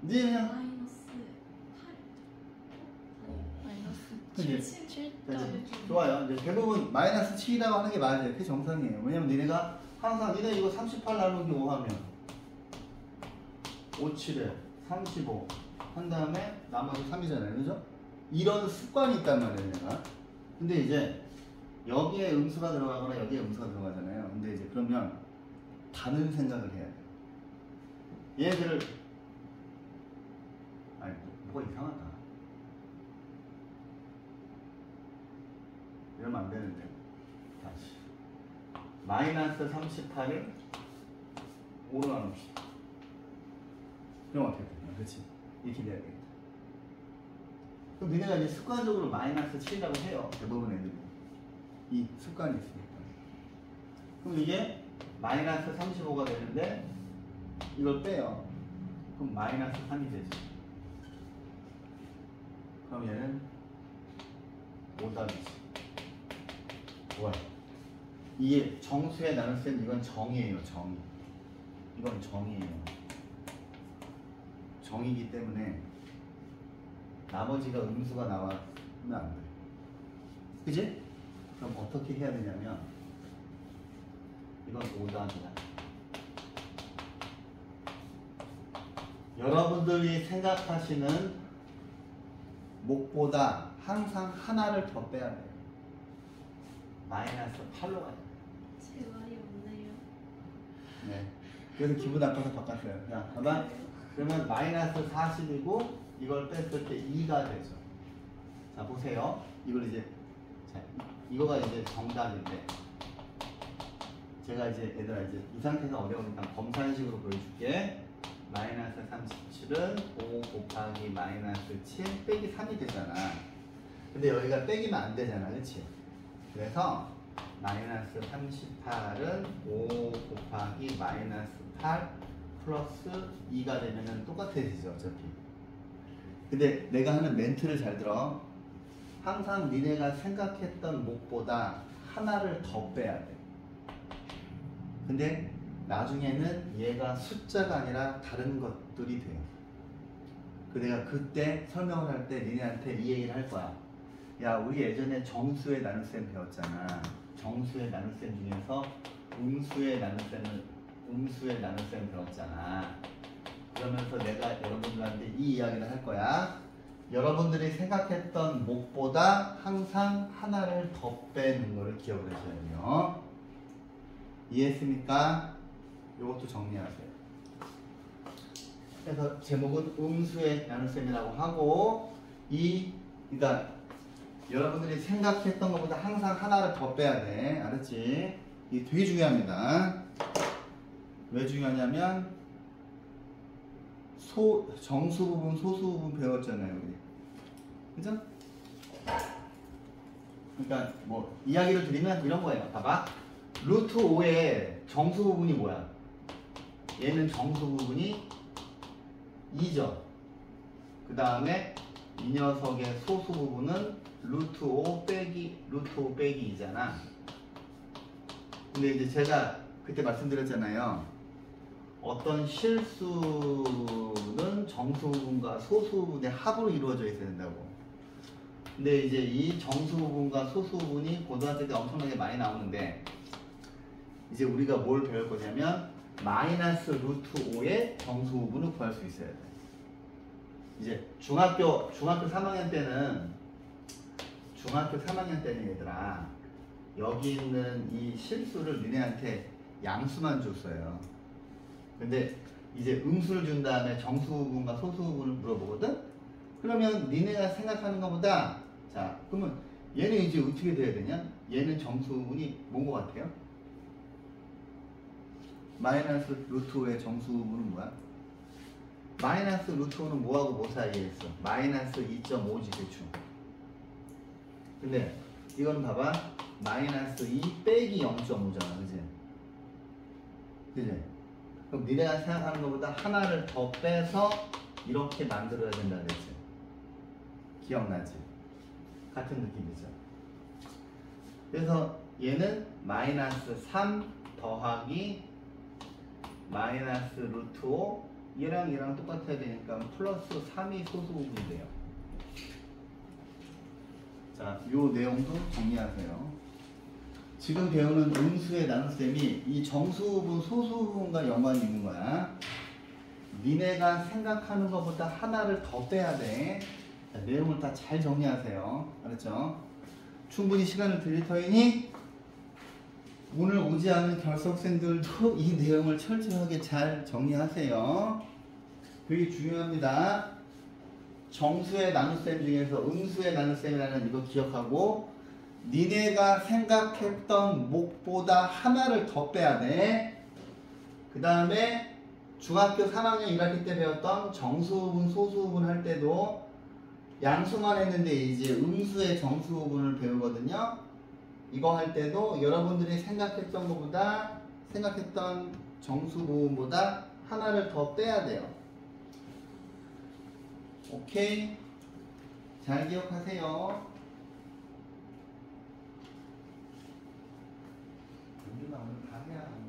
이제 그냥 마이너스 8 마이너스 7 좋아요. 이제 대부분 마이너스 7이라고 하는 게 맞아요. 그게 정상이에요. 왜냐면 니네가 항상 니네 이거 38 나누기 5 하면 5, 7에 35 한 다음에 나머지 3이잖아요. 그죠? 이런 습관이 있단 말이에요. 내가. 근데 이제 여기에 음수가 들어가거나 여기에 음수가 들어가잖아요. 근데 이제 그러면 다른 생각을 해야 돼요. 얘들을 아니 뭐가 이상하다. 이러면 안 되는데. 다시 마이너스 38을 5로 나눕시다. 그럼 어떻게 되냐? 그렇지? 이렇게 돼야 되겠다. 그럼 니네가 이제 습관적으로 마이너스 7이라고 해요. 대부분 애들이. 이 습관이 있으니까. 그럼 이게 마이너스 35가 되는데 이걸 빼요. 그럼 마이너스 3이 되죠. 그럼 얘는 오답이지. 뭐야? 이게 정수의 나눗셈 이건 정이에요. 정의. 이건 정이에요. 정이기 때문에 나머지가 음수가 나와면 안 돼. 그지? 그럼 어떻게 해야 되냐면 이건 오답이야. 여러분들이 생각하시는 목보다 항상 하나를 더 빼야 돼요. 마이너스 8로 가야 돼요. 제 말이 없네요. 네. 그래서 기분 나빠서 바꿨어요. 자, 봐봐. 그러면 마이너스 40이고 이걸 뺐을 때 2가 되죠. 자, 보세요. 이걸 이제 자, 이거가 이제 정답인데 제가 이제 얘들아 이제 이 상태가 어려우니까 검사식으로 보여줄게. 마이너스 37은 5 곱하기 마이너스 7 빼기 3이 되잖아. 근데 여기가 빼기면 안 되잖아. 그치? 그래서 마이너스 38은 5 곱하기 마이너스 8 플러스 2가 되면은 똑같아지죠. 어차피. 근데 내가 하는 멘트를 잘 들어. 항상 니네가 생각했던 목보다 하나를 더 빼야 돼. 근데 나중에는 얘가 숫자가 아니라 다른 것들이 돼요. 그 내가 그때 설명을 할 때 니네한테 이 얘기를 할 거야. 야, 우리 예전에 정수의 나눗셈 배웠잖아. 정수의 나눗셈 중에서 음수의 나눗셈 배웠잖아. 그러면서 내가 여러분들한테 이 이야기를 할 거야. 여러분들이 생각했던 목보다 항상 하나를 더 빼는 거를 기억을 하셔야 돼요. 이해했습니까? 이것도 정리하세요. 그래서 제목은 음수의 나눗셈이라고 하고 그러니까 여러분들이 생각했던 것보다 항상 하나를 더 빼야 돼. 알았지? 이게 되게 중요합니다. 왜 중요하냐면 정수 부분, 소수 부분 배웠잖아요, 우리. 그죠? 그러니까 뭐 이야기를 드리면 이런 거예요. 봐봐. 루트 5의 정수 부분이 뭐야? 얘는 정수 부분이 2죠. 그 다음에 이 녀석의 소수 부분은 루트 5 빼기 2잖아. 근데 이제 제가 그때 말씀드렸잖아요. 어떤 실수는 정수 부분과 소수 부분의 합으로 이루어져 있어야 된다고. 근데 이제 이 정수 부분과 소수 부분이 고등학교 때 엄청나게 많이 나오는데 이제 우리가 뭘 배울 거냐면 마이너스 루트 5의 정수 부분을 구할 수 있어야 돼. 이제 중학교 3학년 때는 얘들아 여기 있는 이 실수를 니네한테 양수만 줬어요. 근데 이제 음수를 준 다음에 정수 부분과 소수 부분을 물어보거든? 그러면 니네가 생각하는 것보다 자 그러면 얘는 이제 어떻게 돼야 되냐? 얘는 정수 부분이 뭔 것 같아요? 마이너스 루트 5의 정수 부분은 뭐야? 마이너스 루트 5는 뭐하고 뭐 사이에 있어? 마이너스 2.5지 대충. 근데 이거는 봐봐. 마이너스 2 빼기 0.5잖아. 그지? 그지? 그럼 니네가 생각하는 것보다 하나를 더 빼서 이렇게 만들어야 된다 그랬지? 기억나지? 같은 느낌이죠. 그래서 얘는 마이너스 3 더하기 마이너스 루트 5 얘랑 똑같아야 되니까 플러스 3이 소수 부분이 돼요. 자, 요 내용도 정리하세요. 지금 배우는 음수의 나눗셈이 이 정수 부분, 소수 부분과 연관이 있는 거야. 니네가 생각하는 것보다 하나를 더 빼야 돼. 자, 내용을 다 잘 정리하세요. 알았죠? 충분히 시간을 드릴 터이니 오늘 오지 않은 결석생들도 이 내용을 철저하게 잘 정리하세요. 되게 중요합니다. 정수의 나눗셈 중에서 음수의 나눗셈이라는 이거 기억하고 니네가 생각했던 목보다 하나를 더 빼야 돼. 그 다음에 중학교 3학년 1학기 때 배웠던 정수후분, 소수후분 할 때도 양수만 했는데 이제 음수의 정수후분을 배우거든요. 이거 할 때도 여러분들이 생각했던 정수부분보다 하나를 더 빼야 돼요. 오케이? 잘 기억하세요. 우리가 오늘 다 해야 하는 거야.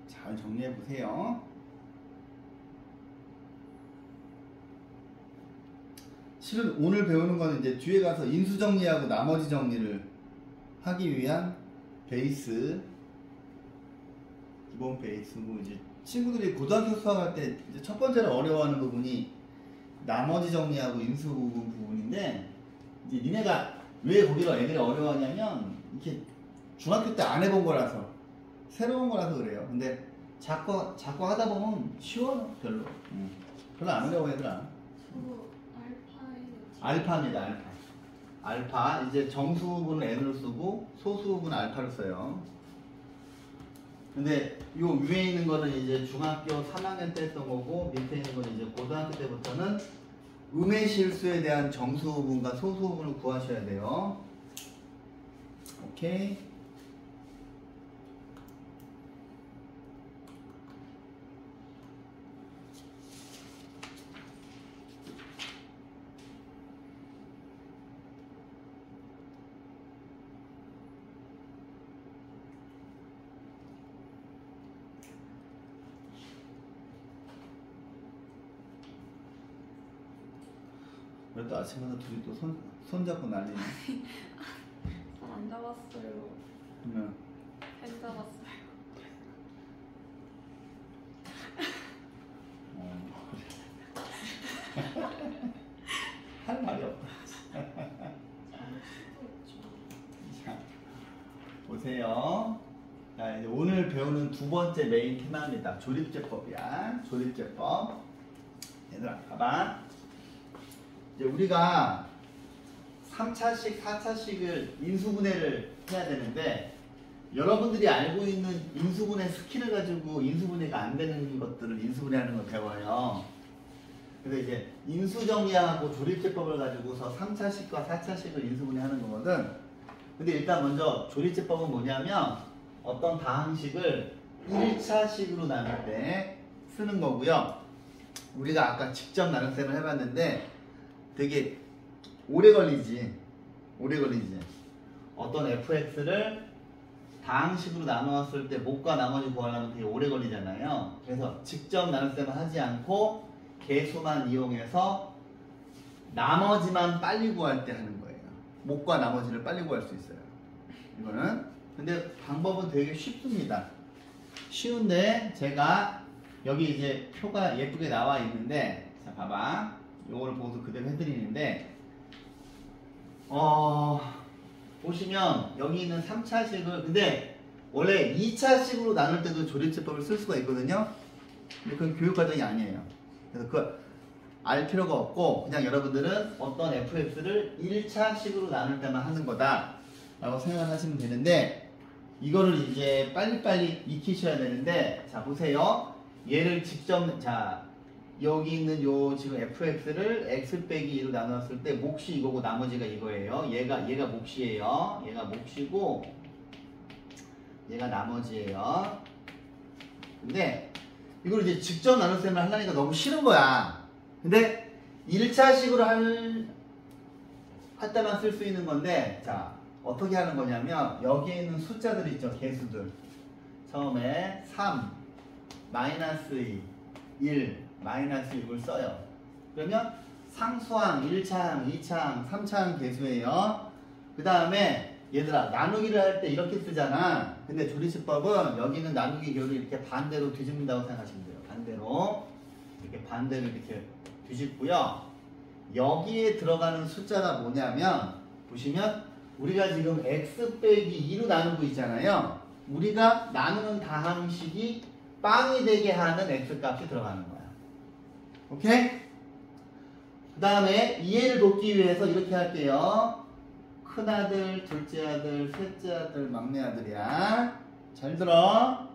잘 정리해 보세요. 실은 오늘 배우는 거는 이제 뒤에 가서 인수 정리하고 나머지 정리를 하기 위한 베이스, 기본 베이스고, 이제 친구들이 고등학교 수학할 때 이제 첫 번째로 어려워하는 부분이 나머지 정리하고 인수 부분인데, 이제 니네가 왜 거기를 애들이 어려워하냐면 이렇게 중학교 때 안 해본 거라서, 새로운 거라서 그래요. 근데 자꾸 하다 보면 쉬워. 별로 안 어려워 얘들아. 저 알파입니다. 알파. 이제 정수부분은 n으로 쓰고 소수부분은 알파로 써요. 근데 요 위에 있는 거는 이제 중학교 3학년 때 했던 거고, 밑에 있는 거는 이제 고등학교 때부터는 음의 실수에 대한 정수부분과 소수부분을 구하셔야 돼요. 오케이. 그래도 아침마다 둘이 또 손 잡고 난리네. 안 잡았어요. 그러면 펜 잡았어요. 할 말이 없다. 자, 보세요. 자, 이제 오늘 배우는 두 번째 메인 테마입니다. 조립제법이야. 조립제법. 얘들아, 봐봐. 이제 우리가 3차식, 4차식을 인수분해를 해야 되는데, 여러분들이 알고 있는 인수분해 스킬을 가지고 인수분해가 안 되는 것들을 인수분해하는 걸 배워요. 그래서 이제 인수정리하고 조립제법을 가지고서 3차식과 4차식을 인수분해하는 거거든. 근데 일단 먼저 조립제법은 뭐냐면 어떤 다항식을 1차식으로 나눌 때 쓰는 거고요. 우리가 아까 직접 나눗셈을 해봤는데 되게 오래 걸리지. 어떤 fx를 다항식으로 나누었을 때 목과 나머지 구하려면 되게 오래 걸리잖아요. 그래서 직접 나눗셈을 하지 않고 계수만 이용해서 나머지만 빨리 구할 때 하는 거예요. 목과 나머지를 빨리 구할 수 있어요. 이거는. 근데 방법은 되게 쉽습니다. 쉬운데 제가 여기 이제 표가 예쁘게 나와 있는데, 자 봐봐. 요거를 보고서 그대로 해드리는데, 보시면 여기 있는 3차식을, 근데 원래 2차식으로 나눌 때도 조립제법을 쓸 수가 있거든요. 근데 그건 교육과정이 아니에요. 그래서 그걸 알 필요가 없고 그냥 여러분들은 어떤 fx를 1차식으로 나눌 때만 하는 거다 라고 생각하시면 되는데, 이거를 이제 빨리빨리 익히셔야 되는데, 자 보세요. 얘를 직접, 자 여기 있는 요 지금 fx를 x 빼기 2로 나눴을 때 몫이 이거고 나머지가 이거예요. 얘가 몫이에요. 얘가 몫이고 얘가 나머지예요. 근데 이걸 이제 직접 나눗셈을 하려니까 너무 싫은 거야. 근데 1차식으로 할 때만 쓸 수 있는 건데, 자 어떻게 하는 거냐면 여기에 있는 숫자들 있죠. 개수들. 처음에 3, 마이너스 2, 1, 마이너스 6을 써요. 그러면 상수항 1차항, 2차항, 3차항 개수예요. 그 다음에 얘들아 나누기를 할 때 이렇게 쓰잖아. 근데 조리수법은 여기는 나누기 교를 이렇게 반대로 뒤집는다고 생각하시면 돼요. 반대로 이렇게 반대로 이렇게 뒤집고요. 여기에 들어가는 숫자가 뭐냐면 보시면 우리가 지금 x 빼기 2로 나누고 있잖아요. 우리가 나누는 다항식이 빵이 되게 하는 x 값이 들어가는 거야. 오케이? 그 다음에 이해를 돕기 위해서 이렇게 할게요. 큰아들, 둘째아들, 셋째아들, 막내아들이야. 잘 들어.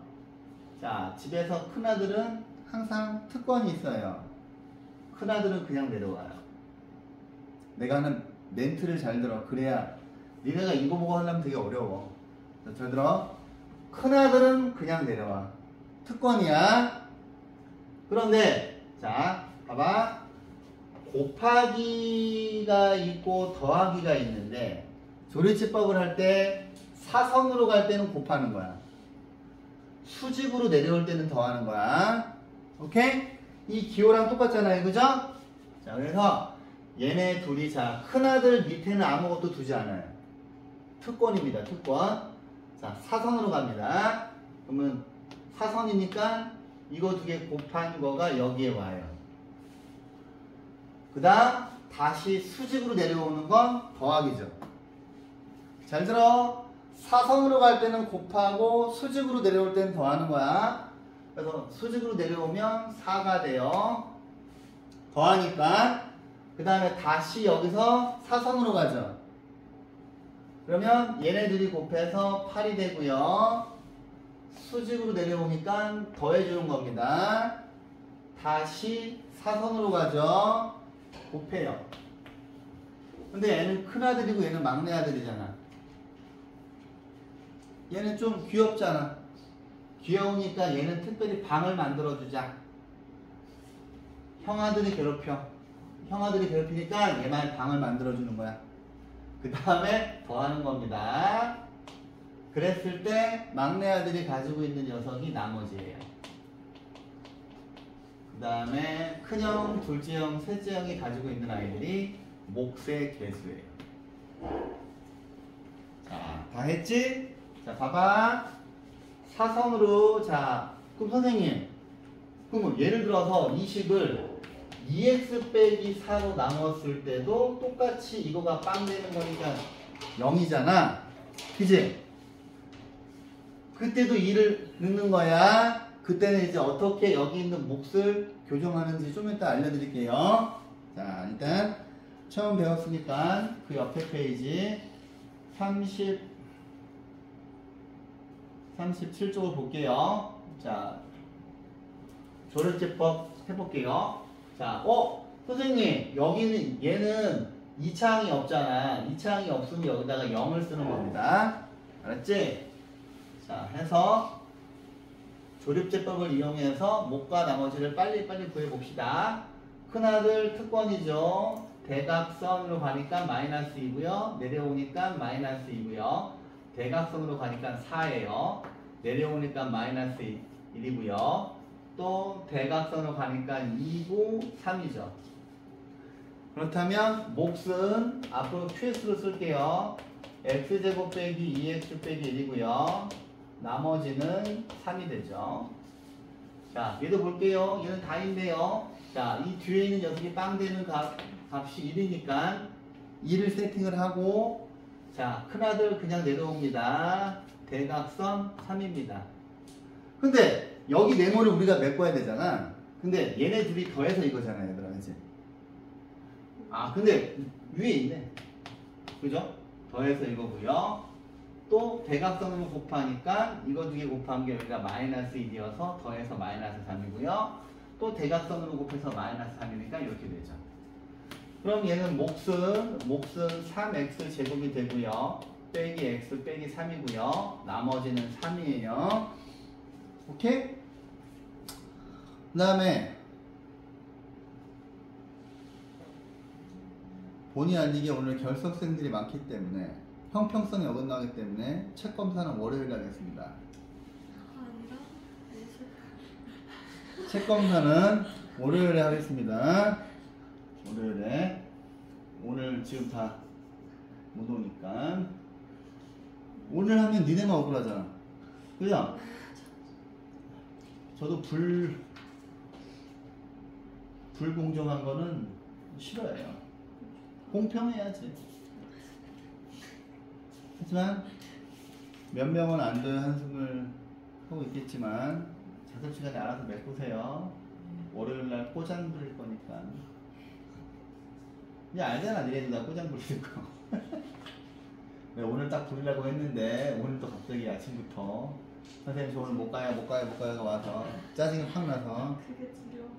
자, 집에서 큰아들은 항상 특권이 있어요. 큰아들은 그냥 내려와요. 내가 하는 멘트를 잘 들어. 그래야 니네가 이거 보고 하려면 되게 어려워. 자, 잘 들어. 큰아들은 그냥 내려와. 특권이야. 그런데 자, 봐봐. 곱하기가 있고 더하기가 있는데 조리치법을 할 때 사선으로 갈 때는 곱하는 거야. 수직으로 내려올 때는 더하는 거야. 오케이? 이 기호랑 똑같잖아요. 그죠? 자, 그래서 얘네 둘이 자, 큰아들 밑에는 아무것도 두지 않아요. 특권입니다. 특권. 자, 사선으로 갑니다. 그러면 사선이니까 이거 두 개 곱한 거가 여기에 와요. 그 다음 다시 수직으로 내려오는 건 더하기죠. 잘 들어. 사선으로 갈 때는 곱하고 수직으로 내려올 때는 더하는 거야. 그래서 수직으로 내려오면 4가 돼요. 더하니까 그 다음에 다시 여기서 사선으로 가죠. 그러면 얘네들이 곱해서 8이 되고요. 수직으로 내려오니까 더해주는 겁니다. 다시 사선으로 가죠. 곱해요. 근데 얘는 큰아들이고 얘는 막내아들이잖아. 얘는 좀 귀엽잖아. 귀여우니까 얘는 특별히 방을 만들어주자. 형아들이 괴롭혀. 형아들이 괴롭히니까 얘만 방을 만들어주는 거야. 그 다음에 더하는 겁니다. 그랬을 때 막내 아들이 가지고 있는 녀석이 나머지예요. 그 다음에 큰형, 둘째형, 셋째형이 가지고 있는 아이들이 몫의 개수예요. 자, 다 했지? 자, 봐봐. 사선으로, 자, 그럼 선생님, 그럼 예를 들어서 이 식을 2x 빼기 4로 나눴을 때도 똑같이 이거가 빵 되는 거니까 0이잖아. 그지? 그때도 2를 넣는 거야. 그때는 이제 어떻게 여기 있는 몫을 교정하는지 좀 이따 알려드릴게요. 자, 일단 처음 배웠으니까 그 옆에 페이지 37쪽을 볼게요. 자, 조력제법 해볼게요. 자, 선생님, 여기는, 얘는 2차항이 없잖아. 2차항이 없으면 여기다가 0을 쓰는 겁니다. 알았지? 자, 해서 조립제법을 이용해서 몫과 나머지를 빨리빨리 구해봅시다. 큰아들 특권이죠. 대각선으로 가니까 마이너스 2고요. 내려오니까 마이너스 2고요. 대각선으로 가니까 4예요. 내려오니까 마이너스 1이고요. 또 대각선으로 가니까 2고 3이죠. 그렇다면 몫은 앞으로 QS로 쓸게요. x제곱 빼기 2x 빼기 1이고요. 나머지는 3이 되죠. 자, 얘도 볼게요. 얘는 다인데요. 자, 이 뒤에 있는 녀석이 빵 되는 값이 1이니까 2를 세팅을 하고, 자, 큰아들 그냥 내려옵니다. 대각선 3입니다. 근데 여기 네모를 우리가 메꿔야 되잖아. 근데 얘네 둘이 더해서 이거잖아, 얘들아. 그치? 아, 근데 위에 있네. 그죠? 더해서 이거고요. 또 대각선으로 곱하니까 이거 두 개 곱한 게 여기가 마이너스 1이어서 더해서 마이너스 3이고요. 또 대각선으로 곱해서 마이너스 3이니까 이렇게 되죠. 그럼 얘는 몫은 3x 제곱이 되고요. 빼기 x 빼기 3이고요. 나머지는 3이에요. 오케이? 그 다음에 본의 아니게 오늘 결석생들이 많기 때문에 형평성이 어긋나기 때문에 책 검사는 월요일에 하겠습니다. 아니라 책 검사는 월요일에 하겠습니다. 월요일에. 오늘 지금 다 못 오니까. 오늘 하면 니네만 억울하잖아. 그죠? 저도 불공정한 거는 싫어해요. 공평해야지. 하지만 몇 명은 안도의 한숨을 하고 있겠지만 자습 시간에 알아서 메꾸세요. 월요일날 꼬장 부릴 거니까. 이제 알잖아, 니네들 다 꼬장 부릴 거. 네, 오늘 딱 부리려고 했는데 오늘 또 갑자기 아침부터 선생님 저 오늘 못 가요가 와서 짜증이 확 나서. 그게 두려워.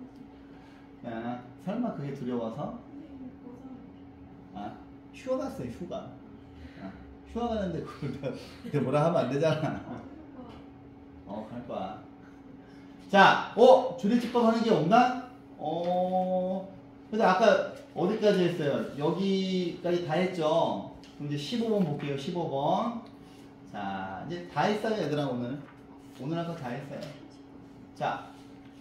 야, 설마 그게 두려워서? 선생님 고장. 아, 휴가 갔어요, 휴가. 아, 휴가 가는데 그걸 내가 뭐라 하면 안 되잖아. 갈 거야. 자, 조리집법 하는 게 없나? 근데 아까 어디까지 했어요? 여기까지 다 했죠? 그럼 이제 15번 볼게요, 15번. 자, 이제 다 했어요, 얘들아, 오늘. 오늘 한 거 다 했어요. 자,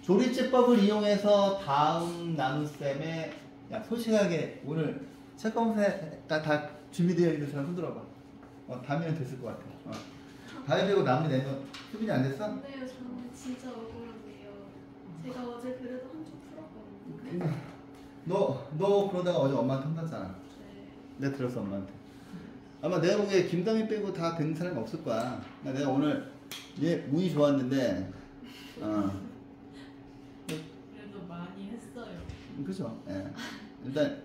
조리집법을 이용해서 다음 나눗셈에, 야, 솔직하게 오늘 책검사가 다 준비되어 있는 사람 흔들어봐. 다음에는 됐을 것 같아. 다음에 되고 남이 내면 수빈이 안 됐어? 근데요, 저는 진짜 억울한데요. 제가 어제 그래도 한쪽 풀었거든요. 너 그러다가 어제 엄마한테 혼났잖아. 네. 내가 들었어, 엄마한테. 아마 내가 보기에 김다미 빼고 다 된 사람이 없을 거야. 내가 오늘 얘 운이 좋았는데, 그래도 많이 했어요. 그죠? 예. 일단,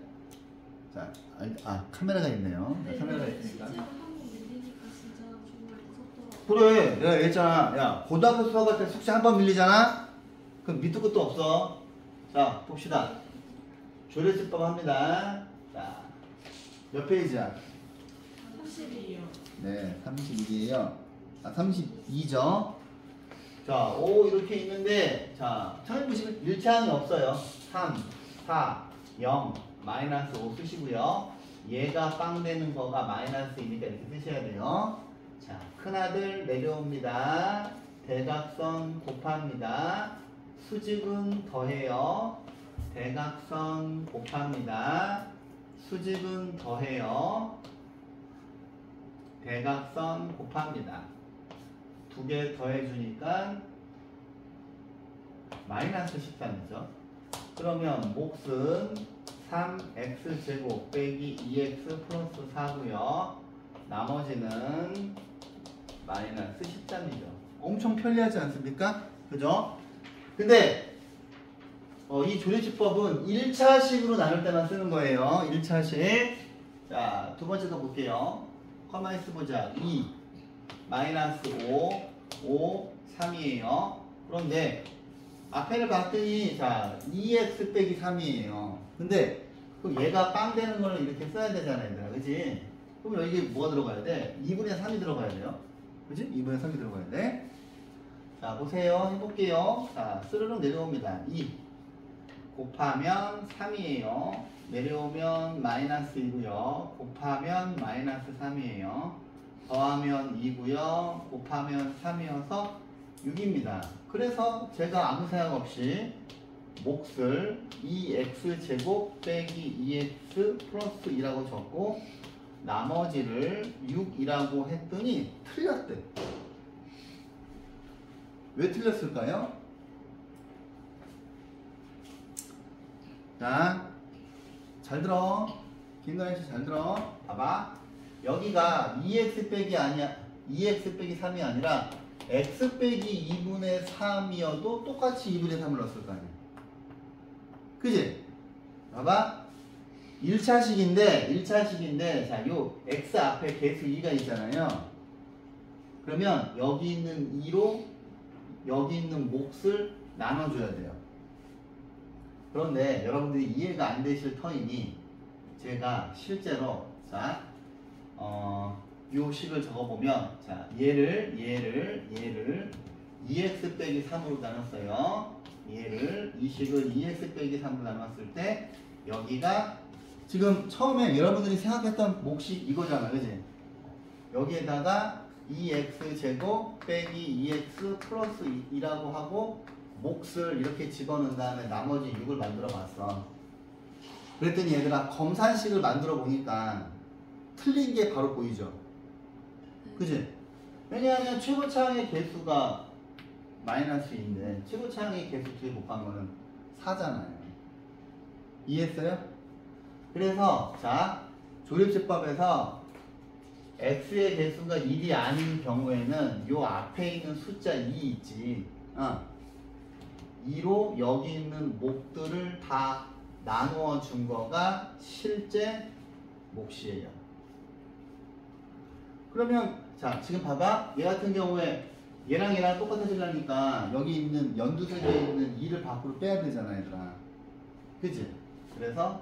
자, 카메라가 있네요. 근데 카메라가 이거 있으니까. 실제로 한번 밀리니까 진짜 정말 무섭더라고요. 그래, 내가 얘기했잖아. 야, 고등학교 수학할 때 숙제 한 번 밀리잖아? 그럼 밑도 끝도 없어. 자, 봅시다. 조리집법 합니다. 자, 몇 페이지야? 30이요. 네, 31이에요. 32죠. 자, 이렇게 있는데, 자, 처음 보시면 1차항이 없어요. 3, 4, 0, 마이너스 5 쓰시고요. 얘가 빵 되는 거가 마이너스이니까 이렇게 쓰셔야 돼요. 자, 큰아들 내려옵니다. 대각선 곱합니다. 수직은 더해요. 대각선 곱합니다. 수직은 더해요. 대각선 곱합니다. 두 개 더해주니까 마이너스 13이죠. 그러면 몫은 3x제곱 빼기 2x 플러스 4고요. 나머지는 마이너스 13이죠. 엄청 편리하지 않습니까? 그죠? 근데 이 조리집법은 1차식으로 나눌 때만 쓰는 거예요. 1차식. 자, 두 번째 거 볼게요. 커마이스 보자. 2, 마이너스 5, 3이에요. 그런데 앞에를 봤더니 자 2x 빼기 3이에요. 근데 그럼 얘가 빵 되는 거를 이렇게 써야 되잖아요, 얘들아. 그치? 그럼 여기 뭐가 들어가야 돼? 2분의 3이 들어가야 돼요. 그치? 2분의 3이 들어가야 돼. 자, 보세요. 해볼게요. 자, 스르륵 내려옵니다. 2 곱하면 3이에요. 내려오면 마이너스이고요. 곱하면 마이너스 3이에요. 더하면 2고요. 곱하면 3이어서 6입니다. 그래서 제가 아무 생각 없이 몫을 2x제곱 빼기 2x 플러스 2라고 적고 나머지를 6이라고 했더니 틀렸대. 왜 틀렸을까요? 자, 잘 들어. 김가연 씨 잘 들어. 봐봐. 여기가 2x 빼기 아니야. 2x 빼기 3이 아니라 x 빼기 2분의 3이어도 똑같이 2분의 3을 넣었을 거 아니야. 그지? 봐봐. 1차식인데, 자, 요 x 앞에 개수 2가 있잖아요. 그러면 여기 있는 2로 여기 있는 몫을 나눠줘야 돼요. 그런데 여러분들이 이해가 안 되실 터이니 제가 실제로 자, 요 식을 적어보면 자, 얘를 2x 빼기 3으로 나눴어요. 이 식을 2x 빼기 3으로 나눴을 때 여기가 지금 처음에 여러분들이 생각했던 몫이 이거잖아, 그지? 여기에다가 2x제곱 빼기 2x 플러스 2라고 하고 몫을 이렇게 집어넣은 다음에 나머지 6을 만들어 봤어. 그랬더니 얘들아 검산식을 만들어 보니까 틀린 게 바로 보이죠? 그지? 왜냐하면 최고차항의 개수가 마이너스인데 최고차항의 개수 뒤에 곱한 거는 4잖아요. 이해했어요? 그래서 자, 조립제법에서 x의 개수가 1이 아닌 경우에는 요 앞에 있는 숫자 2 있지. 2로 여기 있는 몫들을 다 나누어 준 거가 실제 몫이에요. 그러면 자 지금 봐봐. 얘 같은 경우에 얘랑 얘랑 똑같아지려니까 여기 있는 연두색에 있는 2를 밖으로 빼야 되잖아 얘들아. 그치? 그래서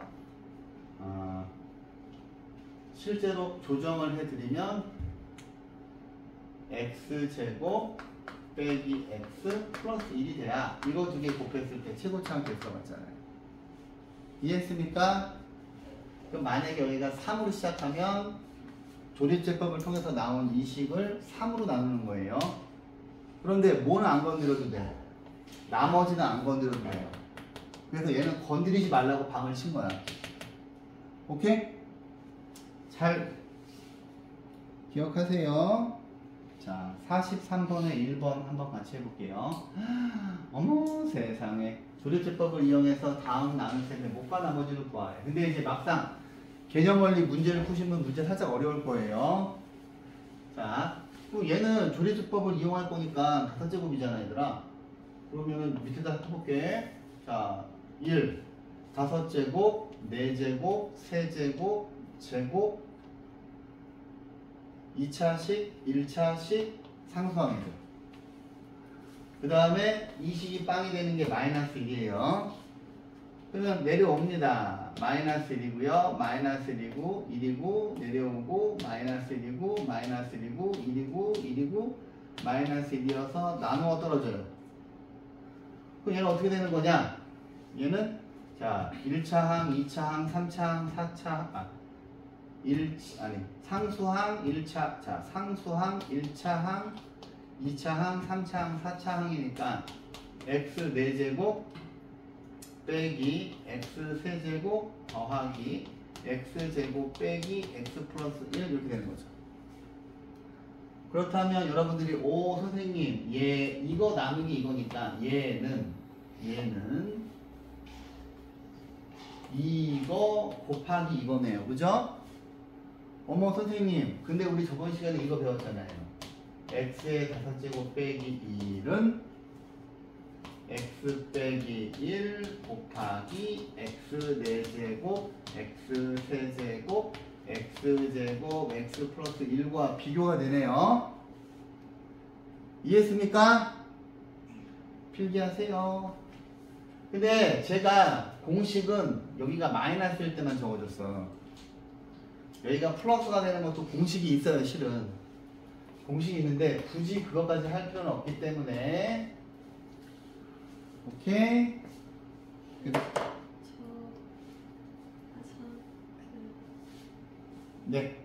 실제로 조정을 해드리면 x제곱 빼기 x 플러스 1이 돼야 이거 두 개 곱했을 때 최고차항 개수가 맞잖아요. 이해했습니까? 그럼 만약에 여기가 3으로 시작하면 조립제법을 통해서 나온 이 식을 3으로 나누는 거예요. 그런데 뭐는 안 건드려도 돼. 나머지는 안 건드려도 돼요. 그래서 얘는 건드리지 말라고 방을 친 거야. 오케이? 잘 기억하세요. 자, 43번에 1번 한번 같이 해볼게요. 어머 세상에. 조립제법을 이용해서 다음 나눌 셈의 못과 나머지를 구하래. 근데 이제 막상 개념원리 문제를 푸시면 문제 살짝 어려울 거예요. 자, 그럼 얘는 조립제법을 이용할 거니까 5제곱이잖아 얘들아. 그러면은 밑에다 해볼게. 자, 1, 5제곱, 4제곱, 3제곱, 제곱, 2차식, 1차식, 상수항이죠. 그 다음에 이 식이 빵이 되는 게 마이너스 1이에요. 그러면 내려옵니다. 마이너스 1이고요. 마이너스 1이고 1이고 내려오고 마이너스 1이고 마이너스 1이고 1이고 1이고 마이너스 1이어서 나누어 떨어져요. 그럼 얘는 어떻게 되는 거냐? 얘는 자 1차항, 2차항, 3차항, 4차항 상수항 1차 자 상수항 1차항 2차항 3차항 4차항이니까 x 4제곱 빼기 x 세제곱 더하기 x제곱 빼기 x 플러스 1 이렇게 되는 거죠. 그렇다면 여러분들이 오 선생님 얘 이거 나누기 이거니까 얘는 이거 곱하기 이거네요. 그죠? 어머 선생님 근데 우리 저번 시간에 이거 배웠잖아요. x의 5제곱 빼기 1은 x 빼기 1 곱하기 x 4제곱 x 세제곱 x제곱 x 플러스 1과 비교가 되네요. 이해했습니까? 필기하세요. 근데 제가 공식은 여기가 마이너스일 때만 적어줬어. 여기가 플러스가 되는 것도 공식이 있어요. 실은 공식이 있는데 굳이 그것까지 할 필요는 없기 때문에 오케이? 네.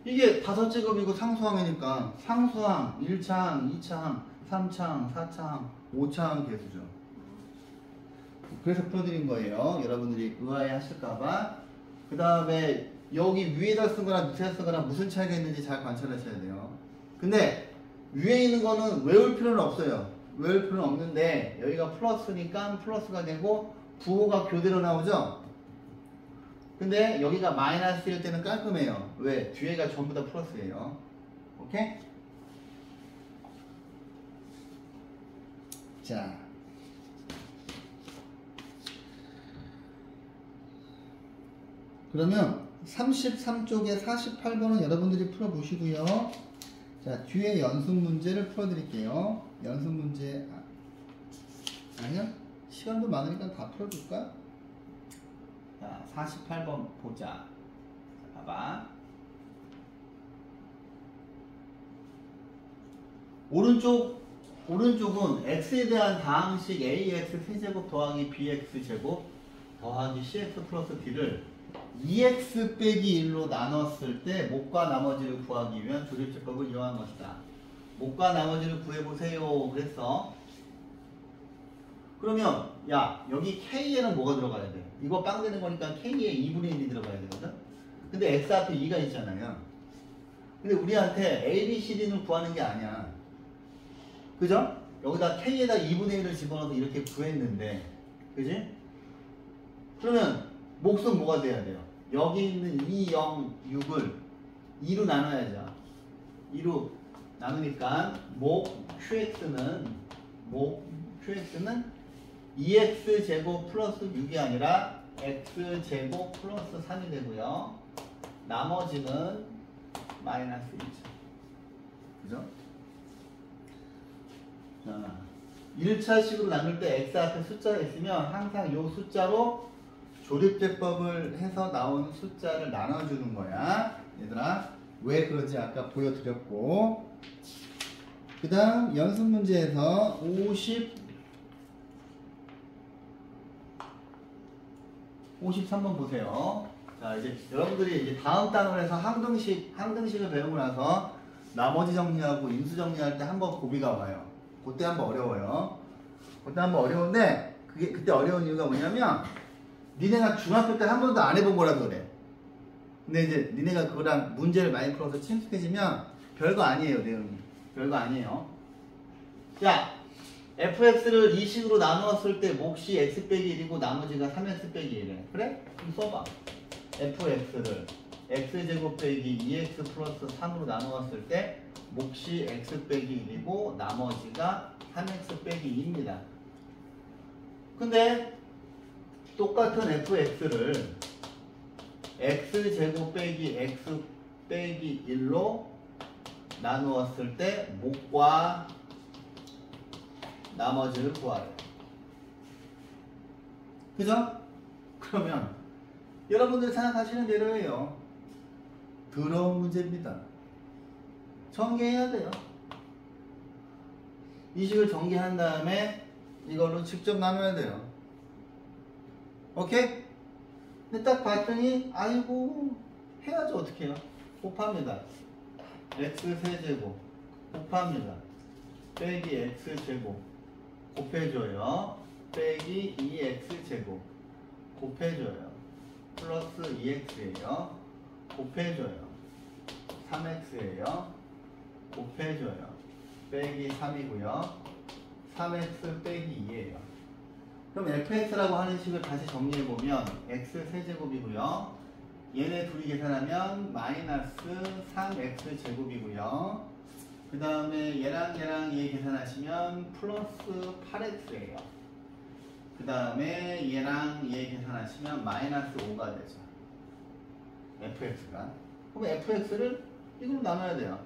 이게 5제곱이고 상수항이니까 상수항 1차항, 2차항, 3차항, 4차항, 5차항 개수죠. 그래서 풀어드린 거예요. 여러분들이 의아해 하실까봐. 그 다음에 여기 위에다 쓰거나 밑에다 쓰거나 무슨 차이가 있는지 잘 관찰하셔야 돼요. 근데 위에 있는 거는 외울 필요는 없어요. 외울 필요는 없는데 여기가 플러스니까 플러스가 되고 부호가 교대로 나오죠? 근데 여기가 마이너스일 때는 깔끔해요. 왜? 뒤에가 전부 다 플러스예요. 오케이? 자. 그러면 33쪽에 48번은 여러분들이 풀어보시고요. 자, 뒤에 연습 문제를 풀어드릴게요. 연습 문제 아니야? 시간도 많으니까 다 풀어줄까? 자, 48번 보자. 자, 봐봐. 오른쪽은 x에 대한 다항식 ax 세제곱 더하기 bx 제곱 더하기 cx 플러스 d를 2x 빼기 1로 나눴을 때 몫과 나머지를 구하기 위한 조립제법을 이용한 것이다. 몫과 나머지를 구해보세요. 그랬어. 그러면 야 여기 k에는 뭐가 들어가야 돼? 이거 빵 되는 거니까 k에 2분의 1이 들어가야 되거든? 근데 x 앞에 2가 있잖아요. 근데 우리한테 a, b, c, d는 구하는 게 아니야. 그죠? 여기다 k에다 2분의 1을 집어넣어서 이렇게 구했는데 그지? 그러면 몫은 뭐가 돼야 돼요? 여기 있는 2, 0, 6을 2로 나눠야죠. 2로 나누니까 목 QX는 2X제곱 플러스 6이 아니라 X제곱 플러스 3이 되고요. 나머지는 마이너스 1이죠. 그죠? 자, 1차식으로 나눌 때 X 앞에 숫자가 있으면 항상 이 숫자로 조립제법을 해서 나온 숫자를 나눠주는 거야. 얘들아, 왜 그런지 아까 보여드렸고. 그 다음 연습 문제에서 53번 보세요. 자, 이제 여러분들이 이제 다음 단원에서 항등식을 배우고 나서 나머지 정리하고 인수 정리할 때 한번 고비가 와요. 그때 한번 어려워요. 그때 한번 어려운데, 그때 어려운 이유가 뭐냐면, 니네가 중학교 때 한 번도 안 해본 거라서 그래. 근데 이제 니네가 그거랑 문제를 많이 풀어서 친숙해지면 별거 아니에요, 내용이. 별거 아니에요. 자, fx를 이 식으로 나누었을 때 몫이 x 빼기 1이고 나머지가 3x 빼기 1이래. 그래? 그럼 써봐. fx를 x제곱 빼기 2x 플러스 3으로 나누었을 때 몫이 x 빼기 1이고 나머지가 3x 빼기 2입니다. 근데 똑같은 fx를 x제곱 빼기 x 빼기 1로 나누었을 때 몫과 나머지를 구하래. 그죠? 그러면 여러분들이 생각하시는 대로예요. 더러운 문제입니다. 전개해야 돼요. 이 식을 전개한 다음에 이걸로 직접 나눠야 돼요. 오케이? 근데 딱 봤더니 아이고 해야죠. 어떻게 해요? 곱합니다. x세제곱 곱합니다. 빼기 x제곱 곱해줘요. 빼기 2x제곱 곱해줘요. 플러스 2x예요. 곱해줘요. 3x예요. 곱해줘요. 빼기 3이고요. 3x 빼기 2예요. 그럼 fx라고 하는 식을 다시 정리해보면 x세제곱이고요. 얘네 둘이 계산하면 마이너스 3x제곱이고요. 그 다음에 얘랑 얘 계산하시면 플러스 8x예요. 그 다음에 얘랑 얘 계산하시면 마이너스 5가 되죠. fx가. 그럼 fx를 이걸로 나눠야 돼요.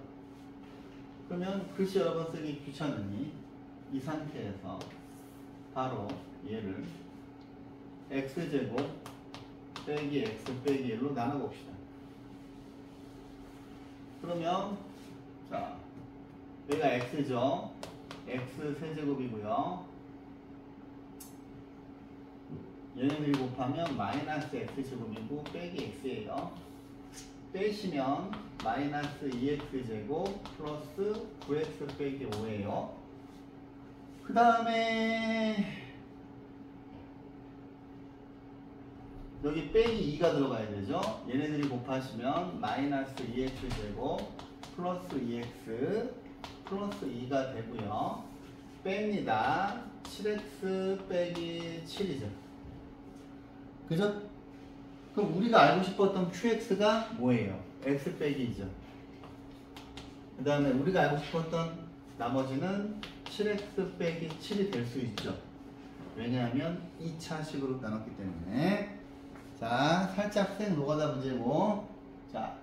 그러면 글씨 여러 번 쓰기 귀찮으니 이 상태에서 바로 얘를 x제곱 빼기 x 빼기 1로 나눠봅시다. 그러면 자 여기가 x죠. x 세제곱이고요. 얘네들이 곱하면 마이너스 x제곱이고 빼기 x예요. 빼시면 마이너스 2x제곱 플러스 9x 빼기 5예요. 그 다음에 여기 빼기 2가 들어가야 되죠. 얘네들이 곱하시면 마이너스 2x제곱 플러스 2x 플러스 2가 되고요. 뺍니다. 7x 빼기 7이죠. 그죠? 그럼 우리가 알고 싶었던 qx가 뭐예요? x 빼기 2죠. 그 다음에 우리가 알고 싶었던 나머지는 7x 빼기 7이 될 수 있죠. 왜냐하면 2차식으로 나눴기 때문에. 자, 살짝 생 노가다 문제고, 자,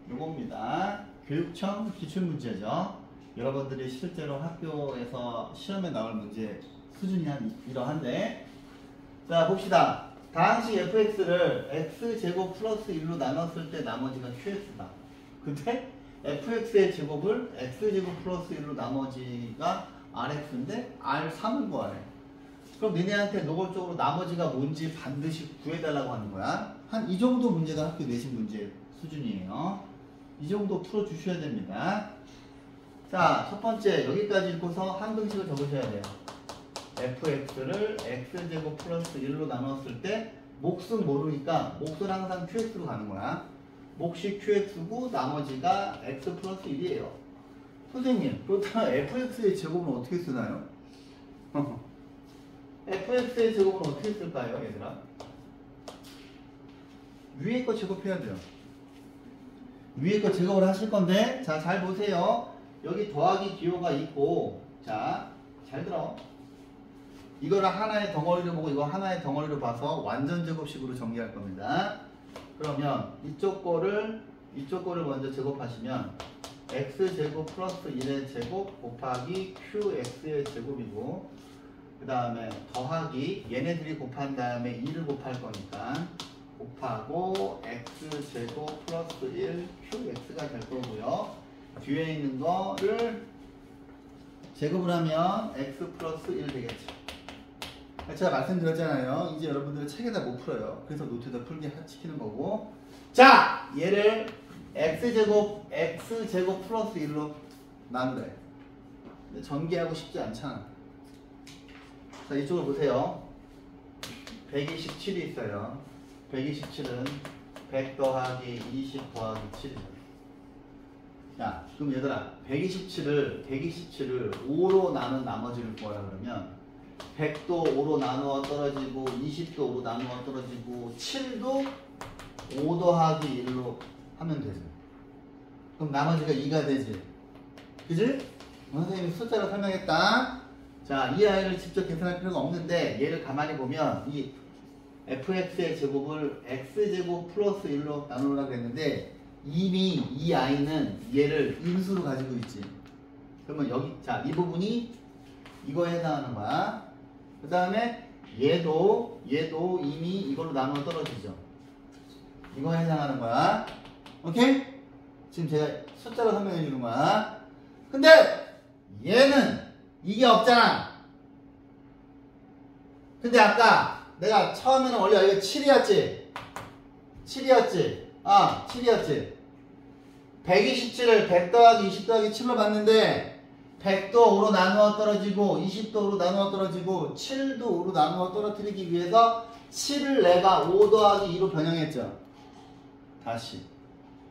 요겁니다. 교육청 기출문제죠. 여러분들이 실제로 학교에서 시험에 나올 문제 수준이 한 이러한데, 자, 봅시다. 다항식 fx를 x제곱 플러스 1로 나눴을 때 나머지가 qx다. 근데 fx의 제곱을 x제곱 플러스 1로 나머지가 rx인데 r3을 구하래. 그럼 니네한테 노골적으로 나머지가 뭔지 반드시 구해달라고 하는 거야. 한 이 정도 문제가 학교 내신 문제 수준이에요. 이 정도 풀어주셔야 됩니다. 자, 첫 번째 여기까지 읽고서 항등식을 적으셔야 돼요. fx를 x제곱 플러스 1로 나눴을 때 몫은 모르니까 몫은 항상 qx로 가는 거야. 몫이 qx고 나머지가 x 플러스 1이에요. 선생님, 그렇다면 fx의 제곱은 어떻게 쓰나요? fx의 제곱은 어떻게 쓸까요, 얘들아? 위에 거 제곱해야 돼요. 위에 거 제곱을 하실 건데, 자, 잘 보세요. 여기 더하기 기호가 있고, 자, 잘 들어. 이거를 하나의 덩어리로 보고 이거 하나의 덩어리로 봐서 완전 제곱식으로 정리할 겁니다. 그러면 이쪽 거를 먼저 제곱하시면 x제곱 플러스 1의 제곱 곱하기 qx의 제곱이고, 그 다음에 더하기 얘네들이 곱한 다음에 2를 곱할 거니까 곱하고 x제곱 플러스 1 qx가 될 거고요. 뒤에 있는 거를 제곱을 하면 x 플러스 1 되겠죠. 제가 말씀드렸잖아요. 이제 여러분들 책에다 못 풀어요. 그래서 노트에다 풀게 시키는 거고. 자, 얘를 x제곱 플러스 1로 나누래. 근데 전개하고 싶지 않잖아. 자, 이쪽을 보세요. 127이 있어요. 127은 100 더하기 20 더하기 7이죠. 자, 그럼 얘들아, 127을 5로 나눈 나머지를 구하라 그러면 100도 5로 나누어 떨어지고 20도 5로 나누어 떨어지고 7도 5 더하기 1로 하면 되죠. 그럼 나머지가 2가 되지. 그지? 선생님이 숫자로 설명했다. 자, 이 아이를 직접 계산할 필요가 없는데 얘를 가만히 보면 이 fx의 제곱을 x제곱 플러스 1로 나누라고 했는데 이미 이 아이는 얘를 인수로 가지고 있지. 그러면 여기, 자, 이 부분이 이거에 해당하는 거야. 그 다음에 얘도 이미 이걸로 나누어 떨어지죠. 이거에 해당하는 거야. 오케이? 지금 제가 숫자로 설명해 주는 거야. 근데 얘는 이게 없잖아. 근데 아까 내가 처음에는 원래 여기가 7이었지? 7이었지? 127을 100 더하기 20 더하기 7로 봤는데 100도 5로 나누어 떨어지고 20도 5로 나누어 떨어지고 7도 5로 나누어 떨어뜨리기 위해서 7을 내가 5 더하기 2로 변형했죠. 다시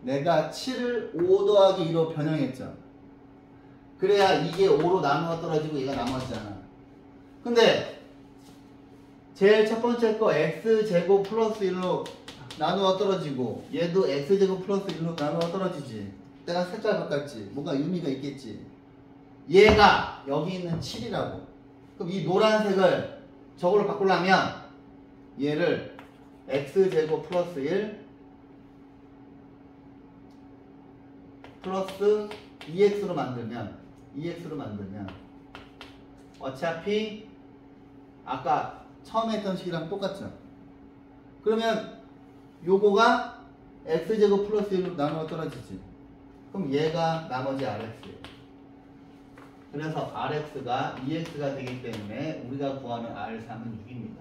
내가 7을 5 더하기 2로 변형했죠. 그래야 이게 5로 나누어 떨어지고 얘가 남았잖아. 근데 제일 첫 번째 거 x제곱 플러스 1로 나누어 떨어지고 얘도 x제곱 플러스 1로 나누어 떨어지지. 내가 살짝 바꿨지. 뭔가 의미가 있겠지. 얘가 여기 있는 7이라고. 그럼 이 노란색을 저걸로 바꾸려면 얘를 x제곱 플러스 1 플러스 2x로 만들면 어차피 아까 처음에 했던 식이랑 똑같죠. 그러면 요거가 x제곱 플러스 1로 나누어 떨어지지. 그럼 얘가 나머지 rx예요. 그래서 rx가 2x가 되기 때문에 우리가 구하는 r3은 6입니다.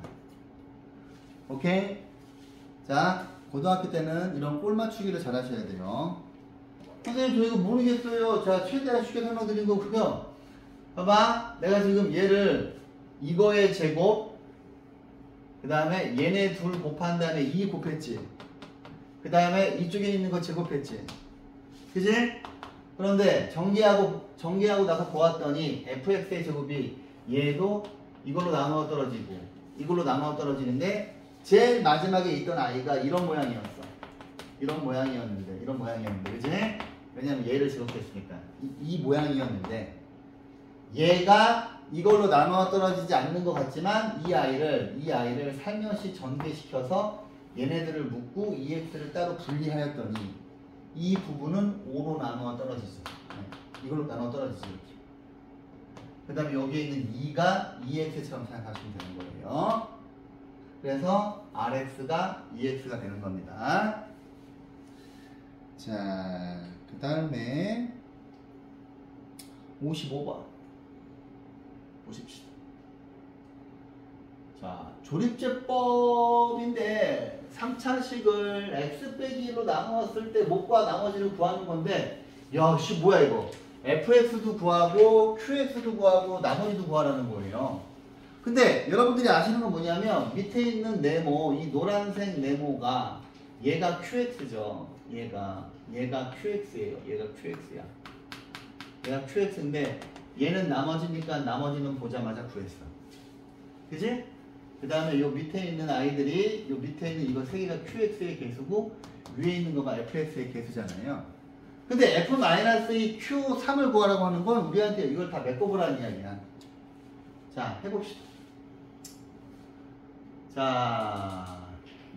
오케이? 자, 고등학교 때는 이런 꼴 맞추기를 잘 하셔야 돼요. 선생님, 저 이거 모르겠어요. 자, 최대한 쉽게 설명드린 거고요. 봐봐. 내가 지금 얘를 이거의 제곱, 그 다음에 얘네 둘 곱한 다음에 2 곱했지. 그 다음에 이쪽에 있는 거 제곱했지. 그지? 그런데 정리하고 나서 보았더니 fx의 제곱이 얘도 이걸로 나누어 떨어지고 이걸로 나누어 떨어지는데 제일 마지막에 있던 아이가 이런 모양이었어. 이런 모양이었는데 그지? 왜냐면 얘를 제곱했으니까 이 모양이었는데 얘가 이걸로 나누어 떨어지지 않는 것 같지만 이 아이를 살며시 전개시켜서 얘네들을 묶고 EX를 따로 분리하였더니 이 부분은 5로 나누어 떨어지죠. 이걸로 나누어 떨어지죠. 그 다음에 여기에 있는 2가 EX처럼 생각하시면 되는 거예요. 그래서 RX가 EX가 되는 겁니다. 자, 그 다음에 55번 보십시다. 자, 조립제법인데 3차식을 x 빼기 1로 나누었을 때 못과 나머지를 구하는 건데 야, 씨 뭐야 이거. fx도 구하고 qx도 구하고 나머지도 구하라는 거예요. 근데 여러분들이 아시는 건 뭐냐면 밑에 있는 네모, 이 노란색 네모가 얘가 qx죠. 얘가 qx예요. 얘가 qx야. 얘가 qx인데 얘는 나머지니까 나머지는 보자마자 구했어. 그지? 그 다음에 요 밑에 있는 아이들이 요 밑에 있는 이거 세 개가 QX의 개수고 위에 있는 거가 FX의 개수잖아요. 근데 F-2 Q3을 구하라고 하는 건 우리한테 이걸 다 메꿔보라는 이야기야. 자, 해봅시다. 자,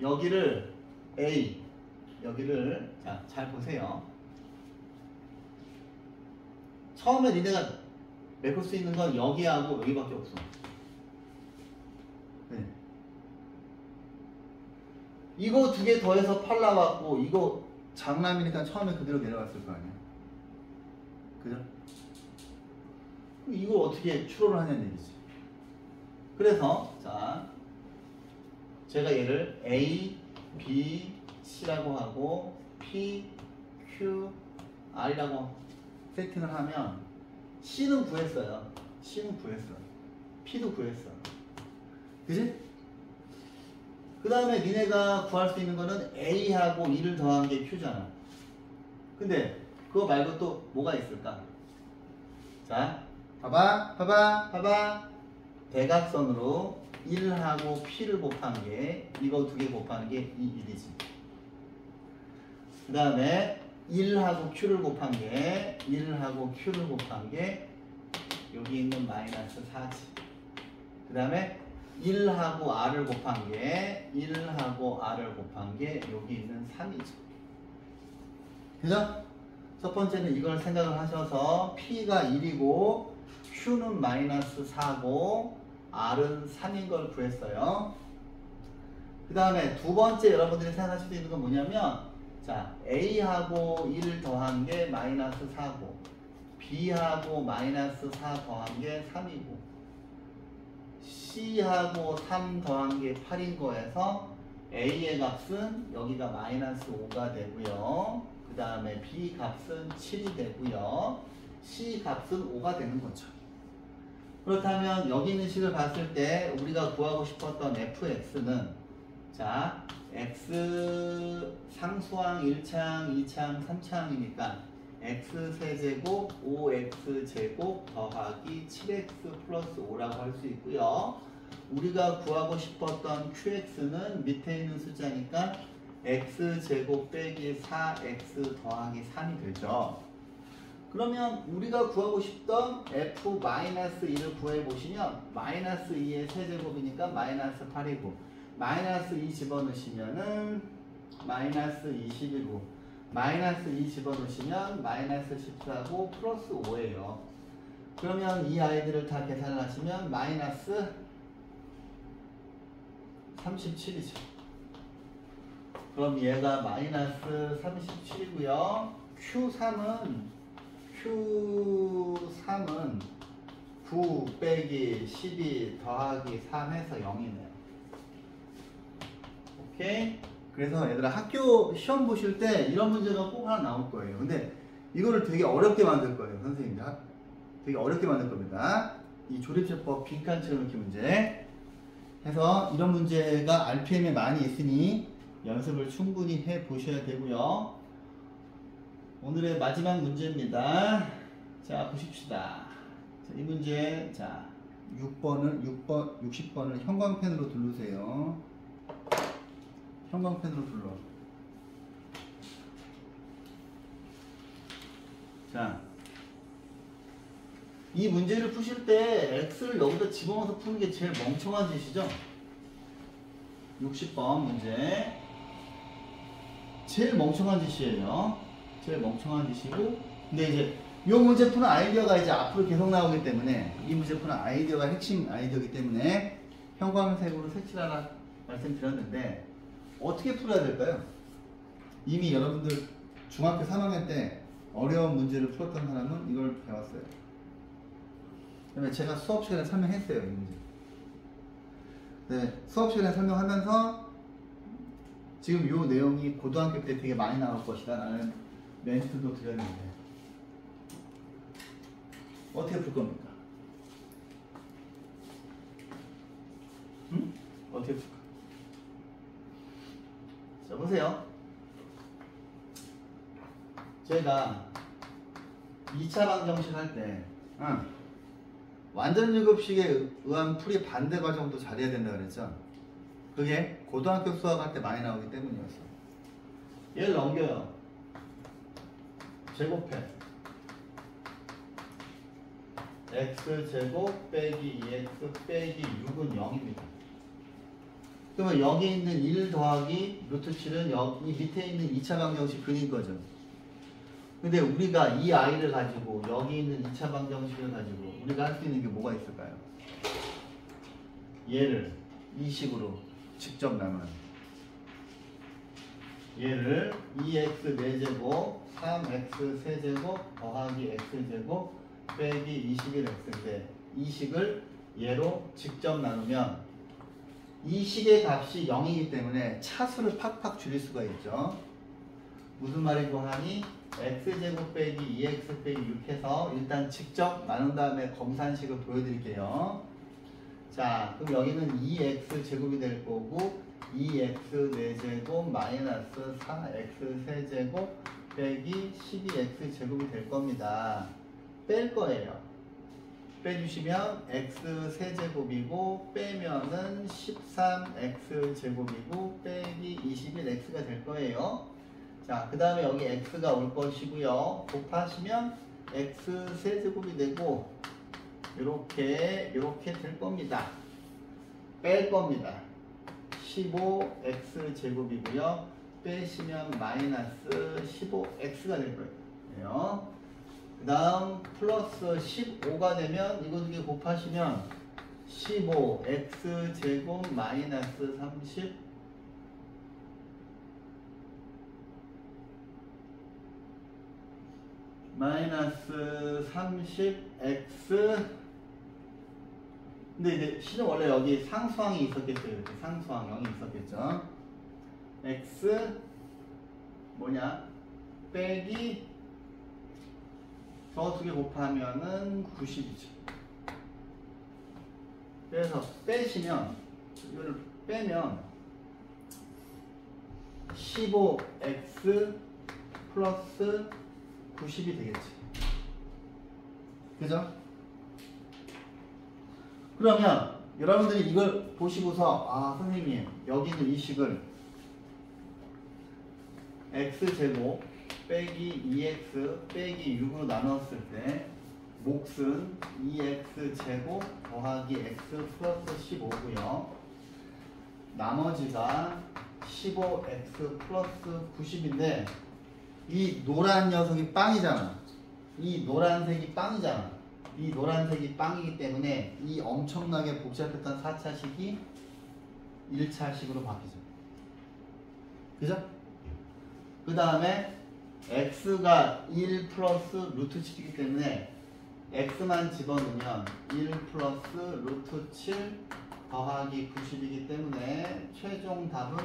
여기를 A, 여기를 자, 잘 보세요. 처음에 니네가 메꿀 수 있는 건 여기하고 여기밖에 없어. 네. 이거 두 개 더해서 8 나왔고 이거 장남이니까 처음에 그대로 내려갔을 거 아니야. 그죠? 그럼 이걸 어떻게 추론을 하냐는 얘기지. 그래서 자, 제가 얘를 A, B, C라고 하고 P, Q, R이라고 세팅을 하면 C는 구했어요. C는 구했어. P도 구했어. 그지? 그 다음에 니네가 구할 수 있는 거는 A하고 2를 더한 게 Q잖아. 근데 그거 말고 또 뭐가 있을까? 자, 봐봐. 대각선으로 1하고 P를 곱한 게 이거 두 개 곱하는 게 이 1이지. 그 다음에 1하고 Q를 곱한 게 1하고 Q를 곱한 게 여기 있는 마이너스 4지. 그 다음에 1하고 R을 곱한 게 1하고 R을 곱한 게 여기 있는 3이죠. 그죠? 첫 번째는 이걸 생각을 하셔서 P가 1이고 Q는 마이너스 4고 R은 3인 걸 구했어요. 그 다음에 두 번째 여러분들이 생각하실 수 있는 건 뭐냐면 자, A하고 1을 더한 게 마이너스 4고 B하고 마이너스 4 더한 게 3이고 C하고 3 더한 게 8인 거에서 A의 값은 여기가 마이너스 5가 되고요. 그 다음에 B 값은 7이 되고요. C 값은 5가 되는 거죠. 그렇다면 여기 있는 식을 봤을 때 우리가 구하고 싶었던 fx는 자, x 상수항 1창, 2창, 3창이니까 x 세제곱 5x제곱 더하기 7x 플러스 5라고 할 수 있고요. 우리가 구하고 싶었던 qx는 밑에 있는 숫자니까 x제곱 빼기 4x 더하기 3이 되죠. 그러면 우리가 구하고 싶던 f-1을 구해보시면 마이너스 2의 세제곱이니까 마이너스 8이고 마이너스 2 집어넣으시면은 마이너스 20이고 마이너스 2 집어넣으시면 마이너스 14고 플러스 5예요. 그러면 이 아이들을 다 계산을 하시면 마이너스 37이죠. 그럼 얘가 마이너스 37이고요. Q3은 9 빼기 12 더하기 3 해서 0이네요. 오케이? 그래서 얘들아 학교 시험 보실 때 이런 문제가 꼭 하나 나올 거예요. 근데 이거를 되게 어렵게 만들 거예요. 선생님들. 되게 어렵게 만들 겁니다. 이 조립제법 빈칸 채워넣기 문제 해서 이런 문제가 RPM에 많이 있으니 연습을 충분히 해 보셔야 되고요. 오늘의 마지막 문제입니다. 자, 보십시다. 자, 이 문제, 자, 60번을 형광펜으로 두르세요. 형광펜으로 둘러. 자, 이 문제를 푸실 때 X를 여기다 집어넣어서 푸는 게 제일 멍청한 짓이죠? 60번 문제. 제일 멍청한 짓이에요. 제일 멍청한 짓이고, 근데 이제 이 문제 푸는 아이디어가 이제 앞으로 계속 나오기 때문에 이 문제 푸는 아이디어가 핵심 아이디어이기 때문에 형광색으로 색칠하라 말씀드렸는데 어떻게 풀어야 될까요? 이미 여러분들 중학교 3학년 때 어려운 문제를 풀었던 사람은 이걸 배웠어요. 그다음에 제가 수업 시간에 설명했어요, 이 문제. 네, 수업 시간에 설명하면서 지금 이 내용이 고등학교 때 되게 많이 나올 것이다 라는 멘트도 드렸는데 어떻게 풀 겁니까? 응? 어떻게 풀까? 자, 보세요. 제가 2차 방정식 할 때 완전 유급식에 의한 풀이 반대 과정도 잘해야 된다 그랬죠. 그게 고등학교 수학할 때 많이 나오기 때문이었어. 얘를 넘겨요. 제곱해. x제곱 빼기 2x 빼기 6은 0입니다. 그러면 여기 있는 1 더하기 루트 7은 여기 밑에 있는 2차 방정식 근인 거죠. 근데 우리가 이 아이를 가지고 여기 있는 2차 방정식을 가지고 우리가 할 수 있는 게 뭐가 있을까요? 얘를 이 식으로 직접 나누면 얘를 2x 4제곱 3x 세제곱 더하기 x제곱 빼기 21x인데 이 식을 얘로 직접 나누면 이 식의 값이 0이기 때문에 차수를 팍팍 줄일 수가 있죠. 무슨 말이고 하니 x제곱 빼기 2x 빼기 6 해서 일단 직접 나눈 다음에 검산식을 보여드릴게요. 자, 그럼 여기는 2x 제곱이 될 거고 2x 4제곱 마이너스 4x 세제곱 빼기 12x 제곱이 될 겁니다. 뺄 거예요. 빼주시면 x 세제곱이고 빼면은 13x 제곱이고 빼기 21x가 될 거예요. 자, 그 다음에 여기 x가 올 것이고요. 곱하시면 x 세제곱이 되고 이렇게 될 겁니다. 뺄 겁니다. 15x 제곱이고요. 빼시면 마이너스 15x가 될 거예요. 그 다음 플러스 15가 되면 이거 두 개 곱하시면 15x 제곱 마이너스 30 마이너스 30x. 근데 이제 실은 원래 여기 상수항이 있었겠죠. 이렇게 상수항 0이 있었겠죠. x 뭐냐 빼기 저 두 개 곱하면은 90이죠. 그래서 빼시면 이거를 빼면 15x 플러스 90이 되겠지. 그죠? 그러면 여러분들이 이걸 보시고서 아 선생님 여기 있는 이 식을 x제곱 빼기 2x 빼기 6으로 나눴을 때 몫은 2x제곱 더하기 x 플러스 15고요. 나머지가 15x 플러스 90인데 이 노란 녀석이 빵이잖아. 이 노란색이 빵이잖아. 이 노란색이 빵이기 때문에 이 엄청나게 복잡했던 4차식이 1차식으로 바뀌죠. 그죠? 그 다음에 x가 1 플러스 루트 7이기 때문에 x만 집어넣으면 1 플러스 루트 7 더하기 90이기 때문에 최종 답은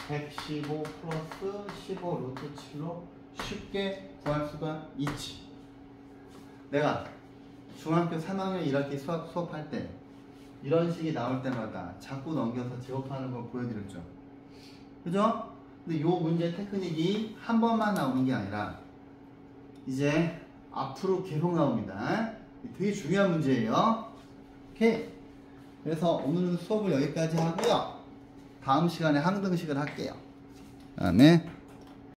115 플러스 15 루트 7로 쉽게 구할 수가 있지. 내가 중학교 3학년 1학기 수업할 때 이런 식이 나올 때마다 자꾸 넘겨서 제곱하는 걸 보여드렸죠. 그죠? 근데 요 문제 테크닉이 한 번만 나오는 게 아니라 이제 앞으로 계속 나옵니다. 되게 중요한 문제예요. 오케이. 그래서 오늘은 수업을 여기까지 하고요. 다음 시간에 항등식을 할게요. 다음에